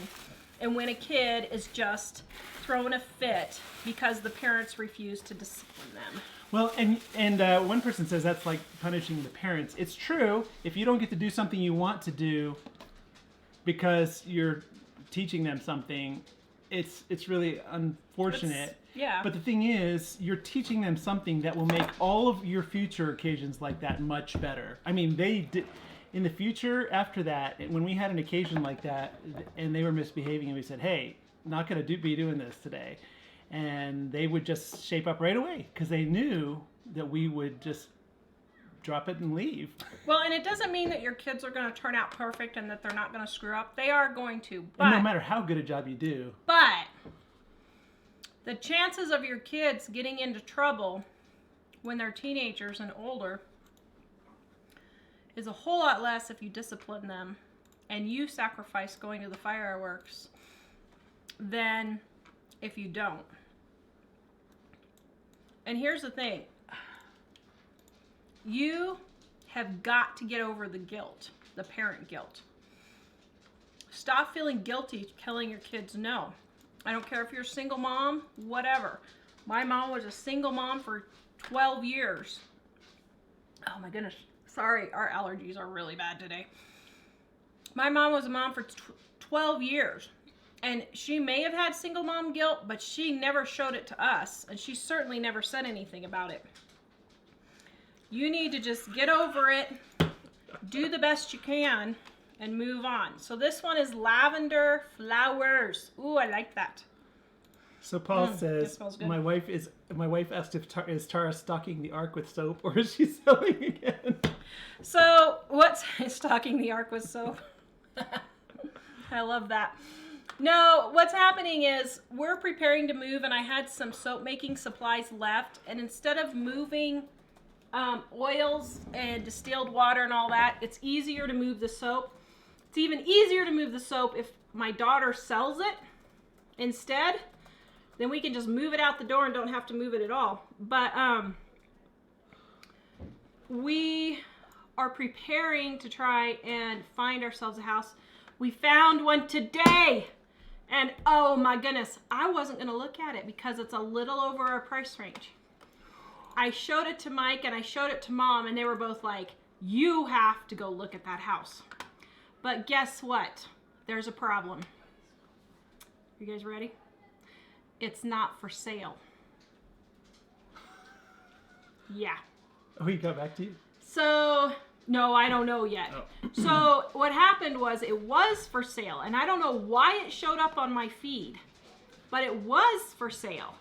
and when a kid is just throwing a fit because the parents refuse to discipline them. Well, and one person says that's like punishing the parents. It's true. If you don't get to do something you want to do because you're teaching them something, it's really unfortunate. Yeah. But the thing is, you're teaching them something that will make all of your future occasions like that much better. I mean, they did in the future after that, when we had an occasion like that and they were misbehaving and we said, hey, not going to be doing this today. And they would just shape up right away because they knew that we would just drop it and leave. Well, and it doesn't mean that your kids are going to turn out perfect and that they're not going to screw up. They are going to. But, and no matter how good a job you do. But the chances of your kids getting into trouble when they're teenagers and older is a whole lot less if you discipline them and you sacrifice going to the fireworks than if you don't. And here's the thing. You have got to get over the guilt, the parent guilt. Stop feeling guilty telling your kids no. I don't care if you're a single mom, whatever. My mom was a single mom for 12 years. Oh my goodness. Sorry, our allergies are really bad today. My mom was a mom for 12 years. And she may have had single mom guilt, but she never showed it to us. And she certainly never said anything about it. You need to just get over it, do the best you can, and move on. So this one is lavender flowers. Ooh, I like that. So Paul says, my wife asked if is Tara stocking the ark with soap or is she selling again? So what's stocking the ark with soap? I love that. No, what's happening is we're preparing to move and I had some soap making supplies left. And instead of moving oils and distilled water and all that, it's easier to move the soap. It's even easier to move the soap if my daughter sells it instead. Then we can just move it out the door and don't have to move it at all. But we are preparing to try and find ourselves a house. We found one today. And oh my goodness, I wasn't going to look at it because it's a little over our price range. I showed it to Mike and I showed it to Mom and they were both like, you have to go look at that house. But guess what? There's a problem. You guys ready? It's not for sale. Yeah. Oh, he got back to you? So, no, I don't know yet. Oh. So what happened was it was for sale. And I don't know why it showed up on my feed. But it was for sale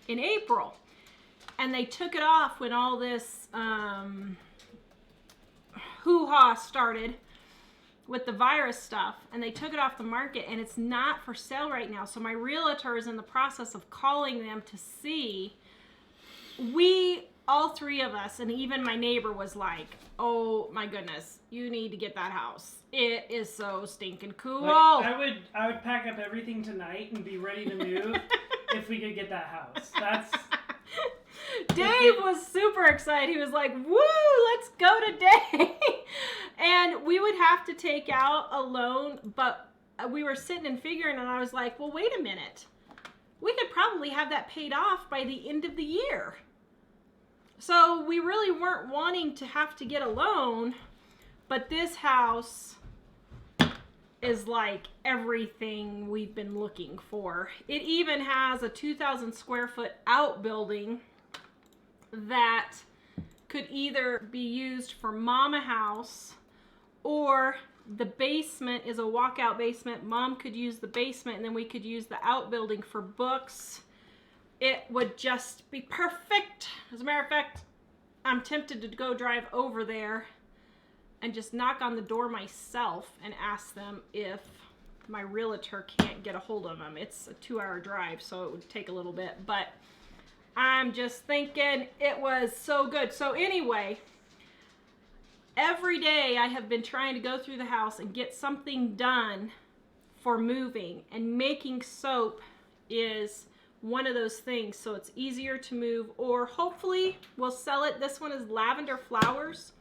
in April. And they took it off when all this hoo-ha started with the virus stuff. And they took it off the market. And it's not for sale right now. So my realtor is in the process of calling them to see all three of us, and even my neighbor was like, oh my goodness, you need to get that house. It is so stinking cool. Like, I would pack up everything tonight and be ready to move if we could get that house. That's... Dave was super excited. He was like, woo, let's go today. And we would have to take out a loan, but we were sitting and figuring, and I was like, well, wait a minute. We could probably have that paid off by the end of the year. So we really weren't wanting to have to get a loan, but this house is like everything we've been looking for. It even has a 2,000 square foot outbuilding that could either be used for mama house, or the basement is a walkout basement. Mom could use the basement, and then we could use the outbuilding for books. It would just be perfect. As a matter of fact, I'm tempted to go drive over there and just knock on the door myself and ask them if my realtor can't get a hold of them. It's a 2-hour drive, so it would take a little bit, but I'm just thinking it was so good. So anyway, every day I have been trying to go through the house and get something done for moving, and making soap is one of those things, so it's easier to move, or hopefully we'll sell it. This one is lavender flowers.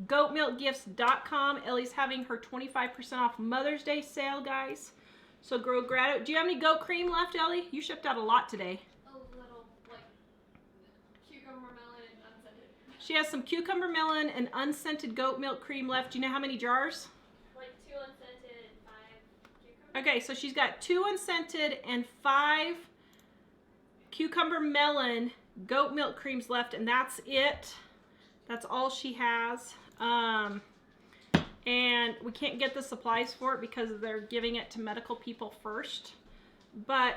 Goatmilkgifts.com. Ellie's having her 25% off Mother's Day sale, guys. So grow gratitude. Do you have any goat cream left, Ellie? You shipped out a lot today. A little, like, cucumber melon and unscented. She has some cucumber melon and unscented goat milk cream left. Do you know how many jars? Like 2 unscented and 5 cucumber. Okay, so she's got 2 unscented and 5 cucumber melon goat milk creams left, and that's it. That's all she has. And we can't get the supplies for it because they're giving it to medical people first. But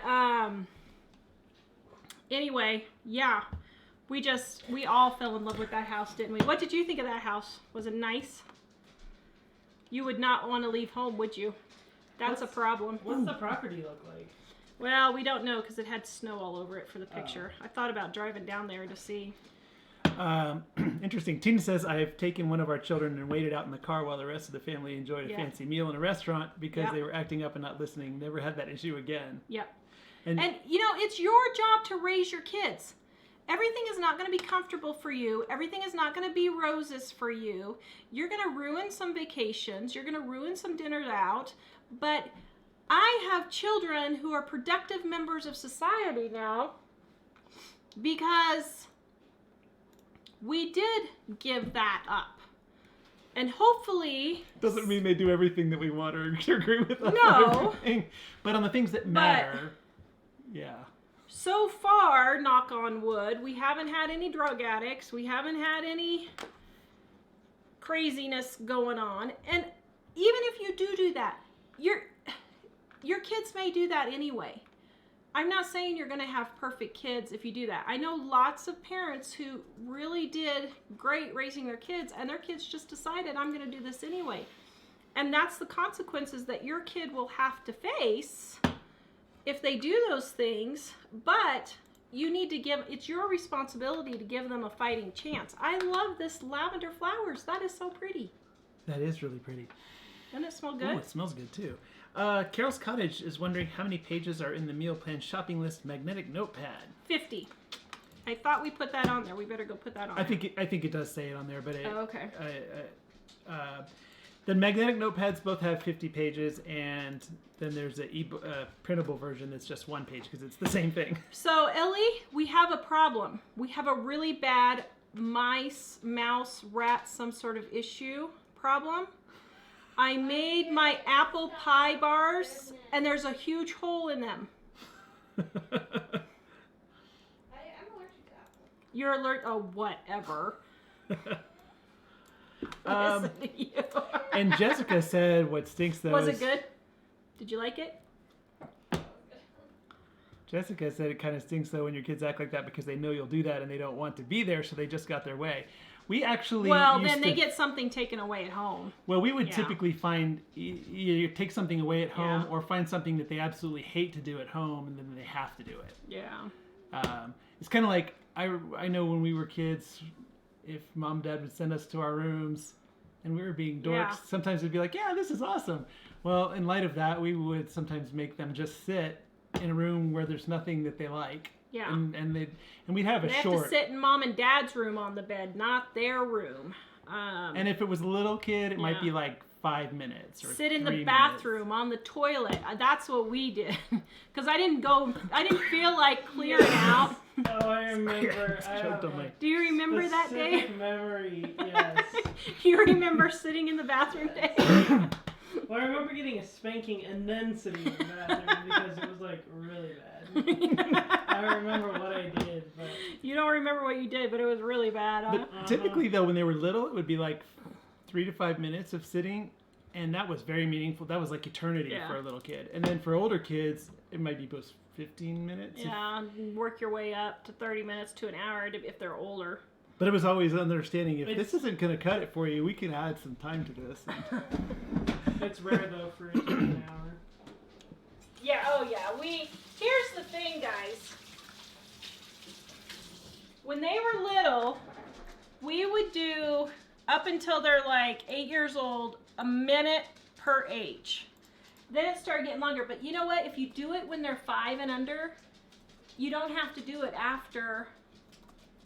anyway, yeah, we all fell in love with that house, didn't we? What did you think of that house? Was it nice? You would not want to leave home, would you? That's a problem. What's the property look like? Well, we don't know because it had snow all over it for the picture. I thought about driving down there to see. Interesting. Tina says, I've taken one of our children and waited out in the car while the rest of the family enjoyed a fancy meal in a restaurant because they were acting up and not listening. Never had that issue again. Yep. And you know, it's your job to raise your kids. Everything is not going to be comfortable for you. Everything is not going to be roses for you. You're going to ruin some vacations. You're going to ruin some dinners out. But I have children who are productive members of society now because we did give that up. And hopefully... Doesn't mean they do everything that we want or agree with us. No. But on the things that matter, yeah. So far, knock on wood, we haven't had any drug addicts. We haven't had any craziness going on. And even if you do that, your kids may do that anyway. I'm not saying you're going to have perfect kids if you do that. I know lots of parents who really did great raising their kids, and their kids just decided, I'm going to do this anyway. And that's the consequences that your kid will have to face if they do those things. But you need to it's your responsibility to give them a fighting chance. I love this lavender flowers. That is so pretty. That is really pretty. Doesn't it smell good? Oh, it smells good too. Carol's Cottage is wondering how many pages are in the meal plan shopping list magnetic notepad. 50. I thought we put that on there. We better go put that on. I think it does say it on there, but okay. The magnetic notepads both have 50 pages, and then there's a printable version that's just 1 page because it's the same thing. So Ellie, we have a problem. We have a really bad mice, mouse, rat, some sort of issue problem. I made my apple pie bars, and there's a huge hole in them. I'm allergic to apple. You're allergic? Oh, whatever. Listen to you. And Jessica said what stinks though Was it good? Did you like it? Jessica said it kind of stinks though when your kids act like that because they know you'll do that and they don't want to be there, so they just got their way. We actually they get something taken away at home. Well, we would typically find you take something away at home or find something that they absolutely hate to do at home, and then they have to do it. Yeah. It's kind of like I know when we were kids, if mom and dad would send us to our rooms and we were being dorks, Yeah. sometimes we'd be like, yeah, this is awesome. Well, in light of that, we would sometimes make them just sit in a room where there's nothing that they like. Yeah. And we'd have a They have short. to sit in mom and dad's room on the bed, not their room. And if it was a little kid, it might Yeah. be like 5 minutes or sit in 3 the minutes. bathroom on the toilet. That's what we did. Because I didn't feel like clearing out. Oh, I remember. I choked on my... Do you remember that day? specific memory, yes. You remember sitting in the bathroom day? Well, I remember getting a spanking and then sitting in the bathroom because it was like really bad. I don't remember what I did, but You don't remember what you did, but it was really bad. Huh? But typically, though, when they were little, it would be like 3 to 5 minutes of sitting, and that was very meaningful. That was like eternity Yeah. for a little kid. And then for older kids, it might be both 15 minutes. Yeah, work your way up to 30 minutes to an hour if they're older. But it was always understanding, if this isn't going to cut it for you, we can add some time to this. it's rare though for it to be an hour. Yeah, oh yeah. Here's the thing, guys. When they were little, we would do, up until they're like 8 years old, a minute per age. Then it started getting longer. But you know what? If you do it when they're 5 and under, you don't have to do it after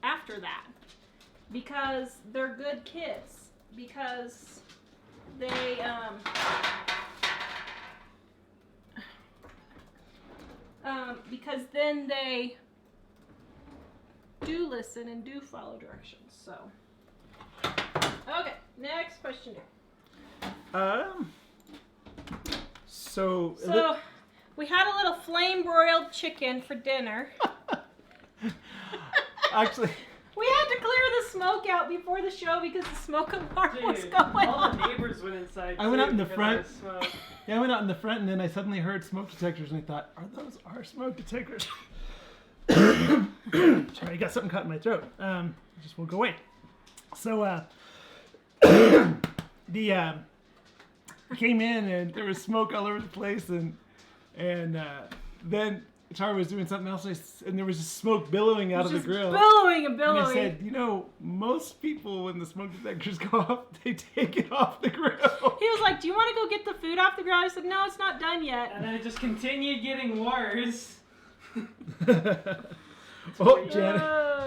that. Because they're good kids. Because they, because then they do listen and do follow directions. So, okay, next question. So We had a little flame broiled chicken for dinner. actually, We had to clear the smoke out before the show because the smoke alarm was Dude, going all on. the neighbors went inside. I went too out in the because front. of the smoke. yeah, I went out in the front, and then I suddenly heard smoke detectors, and I thought, are those our smoke detectors? Sorry, I got something caught in my throat. Just won't go away. So, I came in and there was smoke all over the place, and then Tara was doing something else, and there was just smoke billowing out of the Just grill. billowing and And billowing. I said, most people, when the smoke detectors go off, they take it off the grill. He was like, do you want to go get the food off the grill? I said, no, it's not done yet. And then it just continued getting worse. Oh,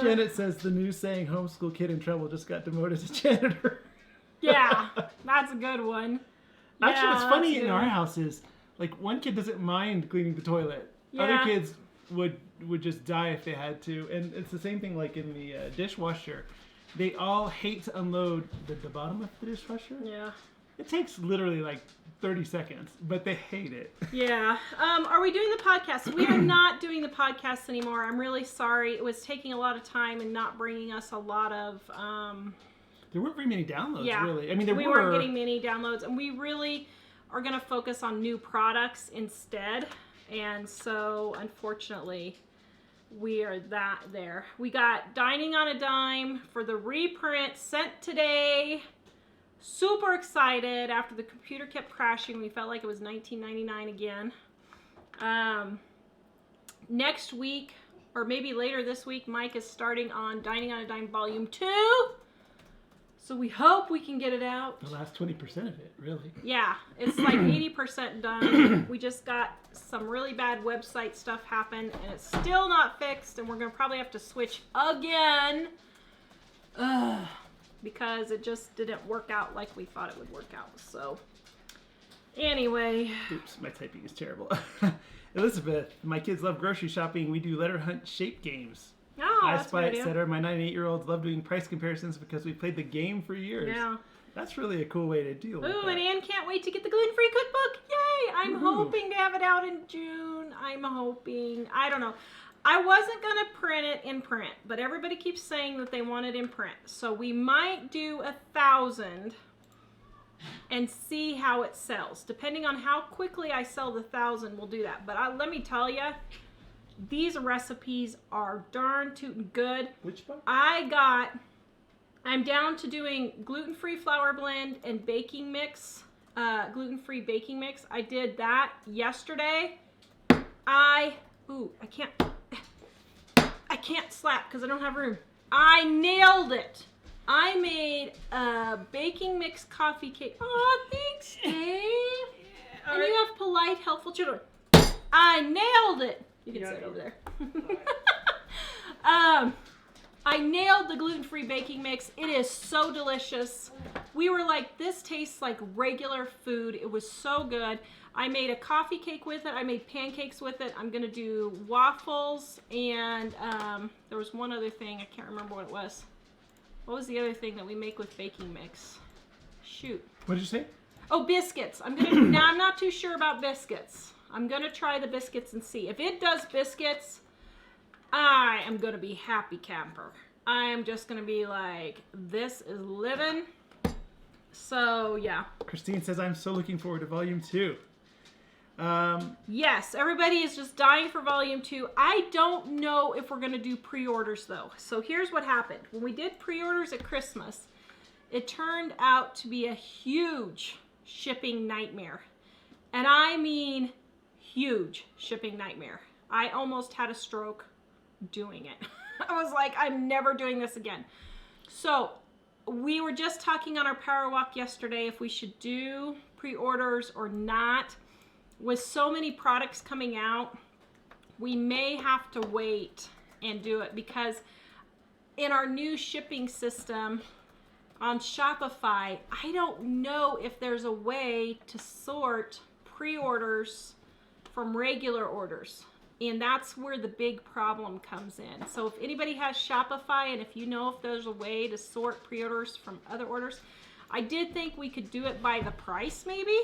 Janet says the new saying, homeschool kid in trouble, just got demoted to janitor. Yeah, that's a good one. Actually, what's Yeah, funny that's in good. our house is, like, one kid doesn't mind cleaning the toilet. Yeah. Other kids would just die if they had to. And it's the same thing, like, in the dishwasher. They all hate to unload the bottom of the dishwasher. Yeah. It takes literally, like, 30 seconds, but they hate it. Yeah. Are we doing the podcast? We are not doing the podcast anymore. I'm really sorry. It was taking a lot of time and not bringing us a lot of... There weren't very many downloads, Yeah. really. I mean, we weren't getting many downloads, and we really are going to focus on new products instead. And so, unfortunately, we are there. We got Dining on a Dime for the reprint sent today. Super excited. After the computer kept crashing, we felt like it was $19.99 again. Next week, or maybe later this week, Mike is starting on Dining on a Dime Volume 2. So we hope we can get it out. The last 20% of it, really. Yeah, it's like 80% done. We just got some really bad website stuff happen, and it's still not fixed, and we're going to probably have to switch again. Because it just didn't work out like we thought it would work out. So, anyway. Oops, my typing is terrible. Elizabeth, my kids love grocery shopping. We do letter hunt shape games. Oh, I that's a Spy good It, idea. Setter. My 9 and 8-year-olds love doing price comparisons because we played the game for years. Yeah. That's really a cool way to deal with Ooh, that. and Anne can't wait to get the gluten-free cookbook. Yay! I'm Woohoo. hoping to have it out in June. I'm hoping. I don't know. I wasn't going to print it in print, but everybody keeps saying that they want it in print. So we might do 1,000 and see how it sells. Depending on how quickly I sell the 1,000, we'll do that. But let me tell you, these recipes are darn tootin' good. Which book? I'm down to doing gluten-free flour blend and baking mix, gluten-free baking mix. I did that yesterday. I can't slap because I don't have room. I nailed it. I made a baking mix coffee cake. Oh, thanks, Dave. And you have polite, helpful children. I nailed it. You can sit over there. I nailed the gluten-free baking mix. It is so delicious. We were like, this tastes like regular food. It was so good. I made a coffee cake with it. I made pancakes with it. I'm going to do waffles. And there was one other thing. I can't remember what it was. What was the other thing that we make with baking mix? Shoot. What did you say? Oh, biscuits. Now I'm not too sure about biscuits. I'm going to try the biscuits and see. If it does biscuits, I am going to be happy camper. I am just going to be like, this is living. So, yeah. Christine says, I'm so looking forward to volume 2. Yes, everybody is just dying for volume 2. I don't know if we're going to do pre-orders, though. So here's what happened. When we did pre-orders at Christmas, it turned out to be a huge shipping nightmare. And I mean huge shipping nightmare. I almost had a stroke doing it. I was like, I'm never doing this again. So we were just talking on our power walk yesterday if we should do pre-orders or not. With so many products coming out, we may have to wait and do it because in our new shipping system on Shopify, I don't know if there's a way to sort pre-orders from regular orders. And that's where the big problem comes in. So if anybody has Shopify and if you know if there's a way to sort pre-orders from other orders, I did think we could do it by the price maybe,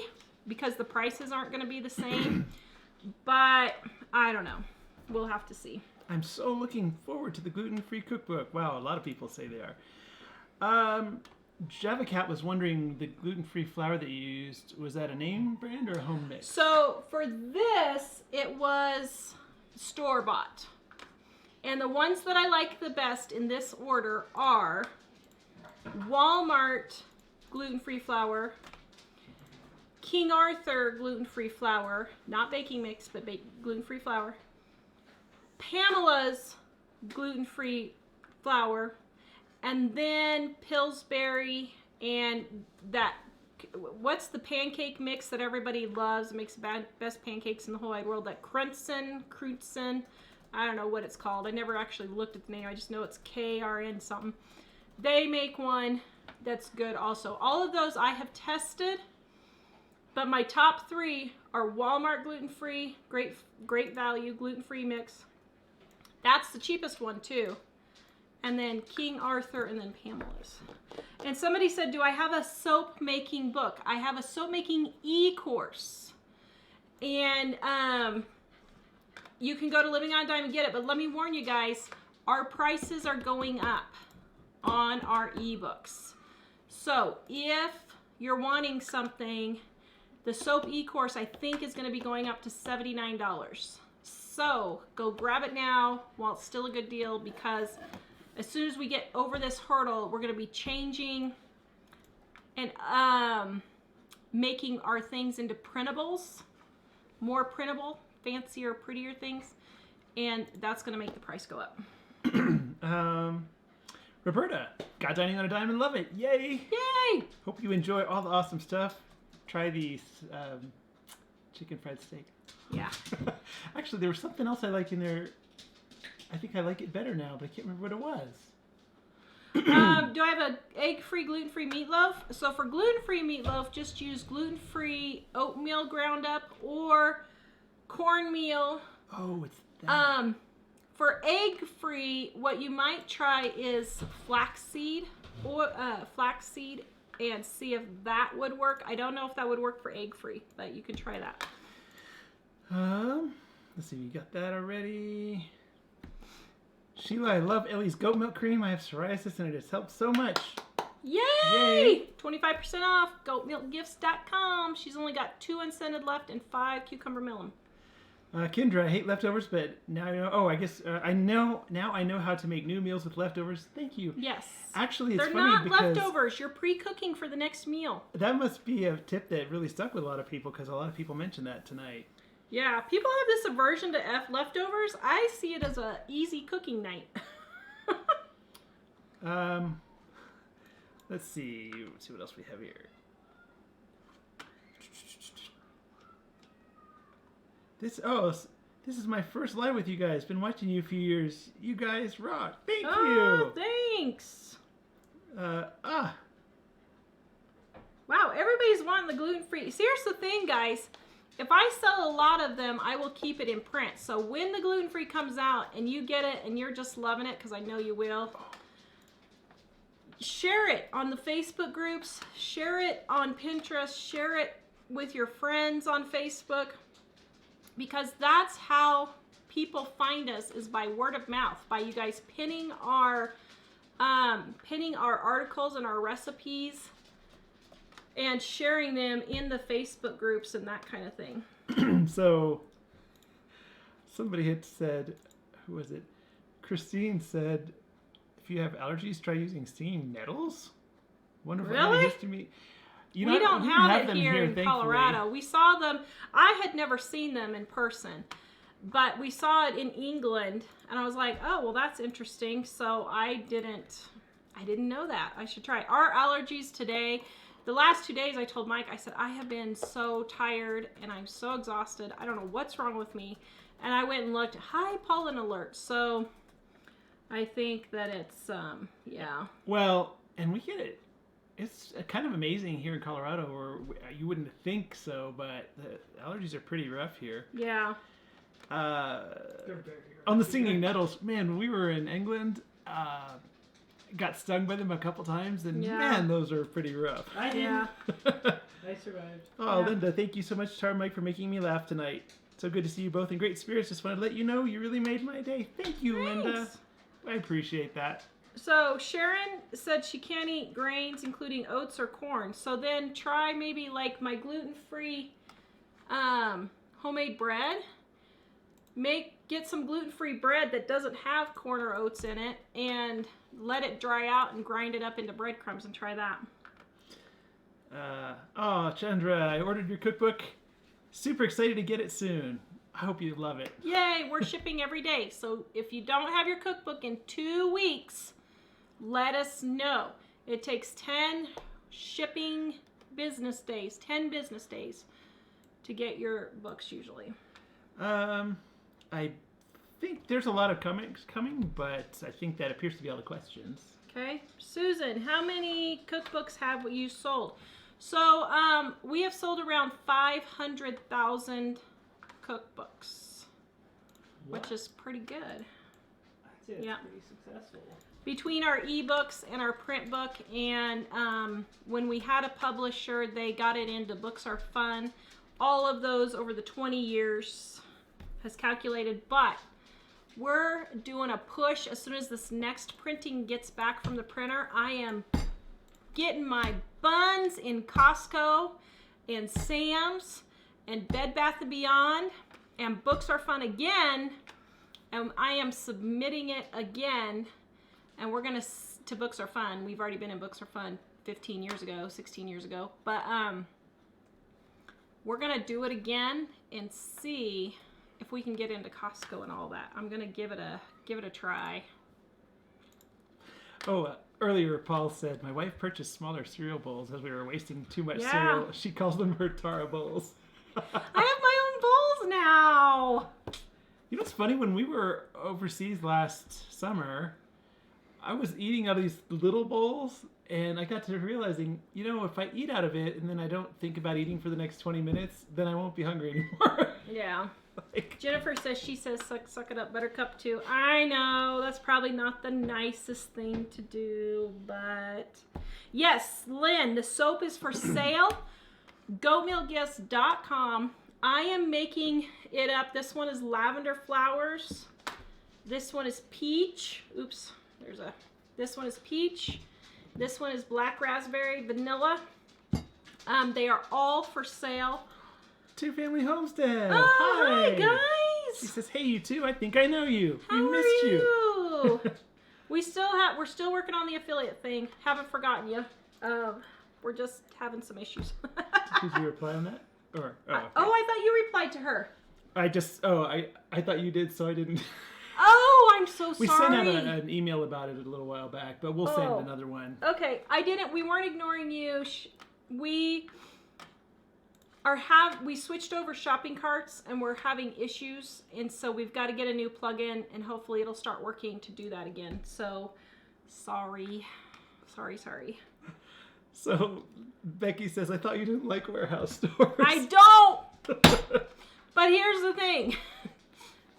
because the prices aren't going to be the same. But I don't know. We'll have to see. I'm so looking forward to the gluten-free cookbook. Wow, a lot of people say they are. Java Cat was wondering, the gluten-free flour that you used, was that a name brand or a home mix? So for this, it was store-bought. And the ones that I like the best in this order are Walmart gluten-free flour, King Arthur gluten-free flour, not baking mix, but gluten-free flour, Pamela's gluten-free flour, and then Pillsbury and that, what's the pancake mix that everybody loves? It makes the best pancakes in the whole wide world. That Crunson, I don't know what it's called. I never actually looked at the name. I just know it's KRN something. They make one that's good also. All of those I have tested, but my top 3 are Walmart gluten-free, great value, gluten-free mix. That's the cheapest one too. And then King Arthur, and then Pamela's. And somebody said, do I have a soap making book? I have a soap making e-course. And you can go to Living on a Dime and get it. But let me warn you guys, our prices are going up on our ebooks. So if you're wanting something, the soap e-course I think is going to be going up to $79. So go grab it now while it's still a good deal, because as soon as we get over this hurdle, we're going to be changing and making our things into printables, more printable, fancier, prettier things, and that's going to make the price go up. Roberta, got dining on a dime and love it. Yay! Yay! Hope you enjoy all the awesome stuff. Try the chicken fried steak. Yeah. Actually, there was something else I like in there. I think I like it better now, but I can't remember what it was. Do I have an egg-free, gluten-free meatloaf? So for gluten-free meatloaf, just use gluten-free oatmeal ground up or cornmeal. Oh, it's that. For egg-free, what you might try is flaxseed or flaxseed, and see if that would work. I don't know if that would work for egg-free, but you can try that. Let's see, you got that already. Sheila, I love Ellie's goat milk cream. I have psoriasis and it has helped so much. Yay! 25% off, goatmilkgifts.com. She's only got 2 unscented left and 5 cucumber melon. Kendra, I hate leftovers, but now I know. Oh, I guess I know now. I know how to make new meals with leftovers. Thank you. Yes. Actually, it's They're funny not because leftovers. You're pre-cooking for the next meal. that must be a tip that really stuck with a lot of people, because a lot of people mentioned that tonight. Yeah, people have this aversion to leftovers. I see it as a easy cooking night. Let's see what else we have here. This is my first live with you guys. Been watching you a few years. You guys rock. Thank you. Thanks. Wow, everybody's wanting the gluten-free. See, here's the thing, guys. If I sell a lot of them, I will keep it in print. So when the gluten-free comes out and you get it and you're just loving it, because I know you will, share it on the Facebook groups, share it on Pinterest, share it with your friends on Facebook, because that's how people find us, is by word of mouth, by you guys pinning our articles and our recipes and sharing them in the Facebook groups and that kind of thing. So somebody had said, who was it? Christine said, if you have allergies, try using stinging nettles. Wonderful Really? antihistamine. We don't have it them here in thankfully. Colorado. We saw them. I had never seen them in person, but we saw it in England, and I was like, oh, well, that's interesting. So I didn't know that. I should try. Our allergies today, the last 2 days, I told Mike, I said, I have been so tired and I'm so exhausted. I don't know what's wrong with me. And I went and looked, high pollen alert. So I think that it's, yeah. Well, and we get it. It's kind of amazing here in Colorado, or you wouldn't think so, but the allergies are pretty rough here. Yeah. They're very rough. On the stinging nettles, man, when we were in England, got stung by them a couple times, and man, those are pretty rough. I did. Yeah. I survived. Oh, Yeah. Linda, thank you so much, Tara and Mike, for making me laugh tonight. So good to see you both in great spirits. Just wanted to let you know you really made my day. Thank you, Linda. Thanks. I appreciate that. So Sharon said she can't eat grains, including oats or corn. So then try maybe like my gluten-free homemade bread. Get some gluten-free bread that doesn't have corn or oats in it, and let it dry out and grind it up into breadcrumbs, and try that. Chandra, I ordered your cookbook. Super excited to get it soon. I hope you love it. Yay, we're shipping every day. So if you don't have your cookbook in 2 weeks, let us know. It takes 10 shipping business days, 10 business days to get your books usually. I think there's a lot of coming, but I think that appears to be all the questions. Okay. Susan, how many cookbooks have you sold? So we have sold around 500,000 cookbooks, which is pretty good. I'd say it's pretty successful. Between our ebooks and our print book, and when we had a publisher, they got it into Books Are Fun. All of those over the 20 years has calculated, but we're doing a push. As soon as this next printing gets back from the printer, I am getting my buns in Costco and Sam's and Bed Bath & Beyond, and Books Are Fun again, and I am submitting it again, and we're gonna to Books Are Fun. We've already been in Books Are Fun 15 years ago, 16 years ago, but we're gonna do it again and see if we can get into Costco and all that. I'm gonna give it a try. Earlier Paul said my wife purchased smaller cereal bowls as we were wasting too much Yeah. cereal. She calls them her Tara bowls. I have my own bowls now. You know what's funny? When we were overseas last summer, I was eating out of these little bowls, and I got to realizing, if I eat out of it and then I don't think about eating for the next 20 minutes, then I won't be hungry anymore. Yeah. Like, Jennifer says suck it up, Buttercup too. I know, that's probably not the nicest thing to do, but yes, Lynn, the soap is for sale. Goatmealguest.com. I am making it up. This one is lavender flowers. This one is peach. Oops, this one is peach. This one is black raspberry vanilla. They are all for sale. Two Family Homestead. Oh, hi She guys. says, "Hey, you two. I think I know you. How We missed are you." you? We're still working on the affiliate thing. Haven't forgotten you. We're just having some issues. Did you reply on that? Or I thought you replied to her. I thought you did, so I didn't. Oh, I'm so We sorry. sent out an email about it a little while back, but we'll send another one. Okay, we weren't ignoring you. We switched over shopping carts and we're having issues, and so we've got to get a new plug-in, and hopefully it'll start working to do that again. So, sorry. So, Becky says, I thought you didn't like warehouse stores. I don't! But here's the thing.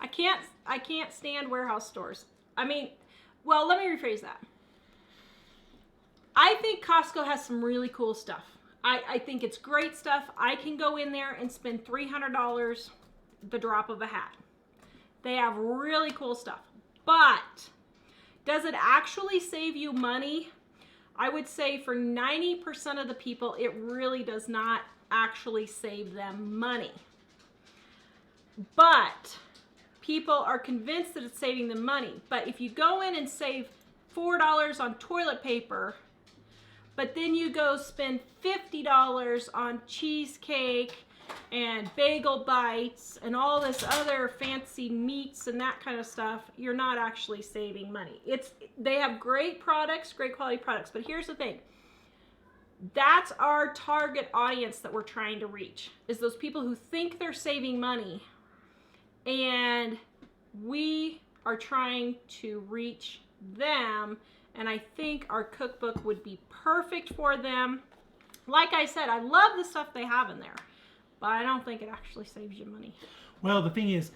I can't stand warehouse stores. I mean, well, let me rephrase that. I think Costco has some really cool stuff. I think it's great stuff. I can go in there and spend $300 the drop of a hat. They have really cool stuff. But does it actually save you money? I would say for 90% of the people, it really does not actually save them money. But people are convinced that it's saving them money. But if you go in and save $4 on toilet paper, but then you go spend $50 on cheesecake and bagel bites and all this other fancy meats and that kind of stuff, you're not actually saving money. They have great products, great quality products, but here's the thing. That's our target audience that we're trying to reach, is those people who think they're saving money, and we are trying to reach them, and I think our cookbook would be perfect for them. Like I said, I love the stuff they have in there, but I don't think it actually saves you money. Well, the thing is,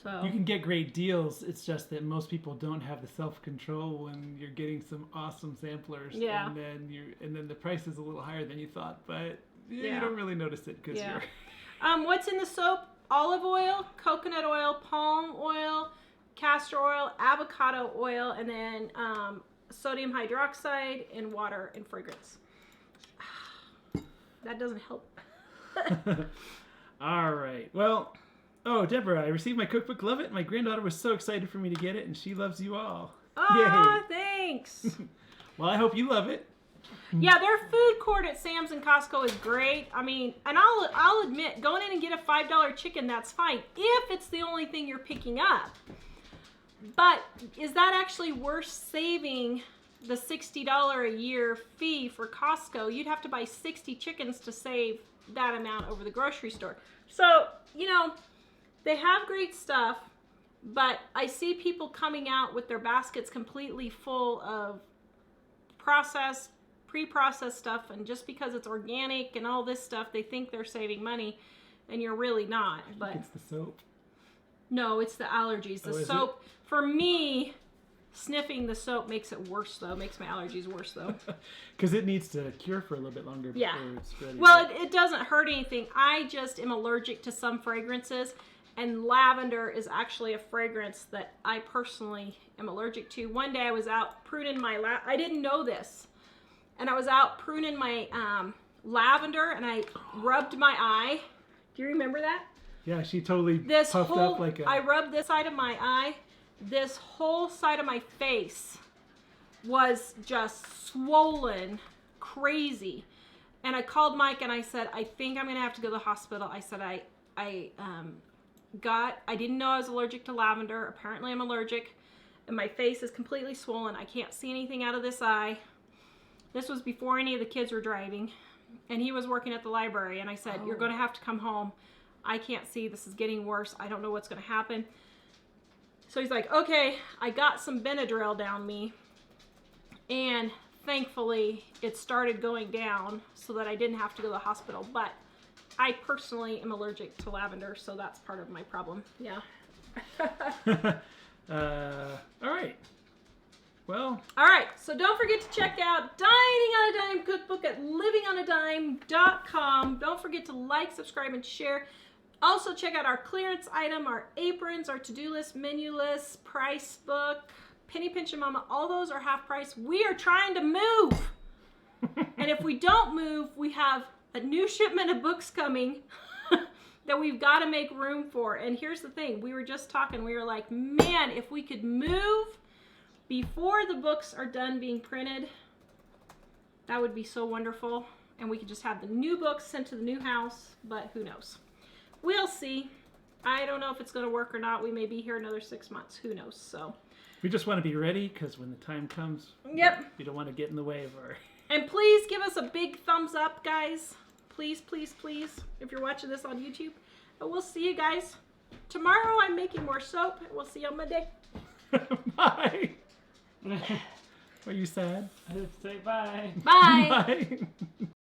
So you can get great deals. It's just that most people don't have the self-control when you're getting some awesome samplers. Yeah. And then the price is a little higher than you thought, but Yeah. you don't really notice it because Yeah. you're... What's in the soap? Olive oil, coconut oil, palm oil, castor oil, avocado oil, and then sodium hydroxide and water and fragrance. That doesn't help. All right. Well, Deborah, I received my cookbook. Love it. My granddaughter was so excited for me to get it, and she loves you all. Oh, thanks. Well, I hope you love it. Yeah, their food court at Sam's and Costco is great. I mean, and I'll admit, going in and get a $5 chicken, that's fine, if it's the only thing you're picking up. But is that actually worth saving the $60 a year fee for Costco? You'd have to buy 60 chickens to save that amount over the grocery store. So, they have great stuff, but I see people coming out with their baskets completely full of pre-processed stuff, and just because it's organic and all this stuff, they think they're saving money, and you're really not. But It's the soap. no, it's the allergies. The soap, for me, sniffing the soap makes it worse, though. Makes my allergies worse, though. Because it needs to cure for a little bit longer before it's ready. Well, it doesn't hurt anything. I just am allergic to some fragrances, and lavender is actually a fragrance that I personally am allergic to. One day I was out pruning I didn't know this, and I was out pruning my lavender, and I rubbed my eye. Do you remember that? Yeah, she totally puffed up like a... I rubbed this side of my eye. This whole side of my face was just swollen, crazy. And I called Mike and I said, I think I'm going to have to go to the hospital. I said, I didn't know I was allergic to lavender. Apparently I'm allergic. And my face is completely swollen. I can't see anything out of this eye. This was before any of the kids were driving. And he was working at the library. And I said, You're going to have to come home. I can't see. This is getting worse. I don't know what's going to happen. So he's like, okay, I got some Benadryl down me. And thankfully, it started going down so that I didn't have to go to the hospital. But I personally am allergic to lavender, so that's part of my problem. Yeah. All right. Well. All right. So don't forget to check out Dining on a Dime cookbook at livingonadime.com. Don't forget to like, subscribe, and share. Also, check out our clearance item, our aprons, our to-do list, menu list, price book, Penny Pinch and Mama. All those are half price. We are trying to move. And if we don't move, we have a new shipment of books coming that we've got to make room for. And here's the thing. We were just talking. We were like, man, if we could move before the books are done being printed, that would be so wonderful. And we could just have the new books sent to the new house. But who knows? We'll see. I don't know if it's going to work or not. We may be here another 6 months. Who knows? So. We just want to be ready because when the time comes, Yep. we don't want to get in the way of our... And please give us a big thumbs up, guys. Please, please, please. If you're watching this on YouTube. But we'll see you guys tomorrow. I'm making more soap. We'll see you on Monday. Bye. Are you sad? Say bye. Bye. Bye.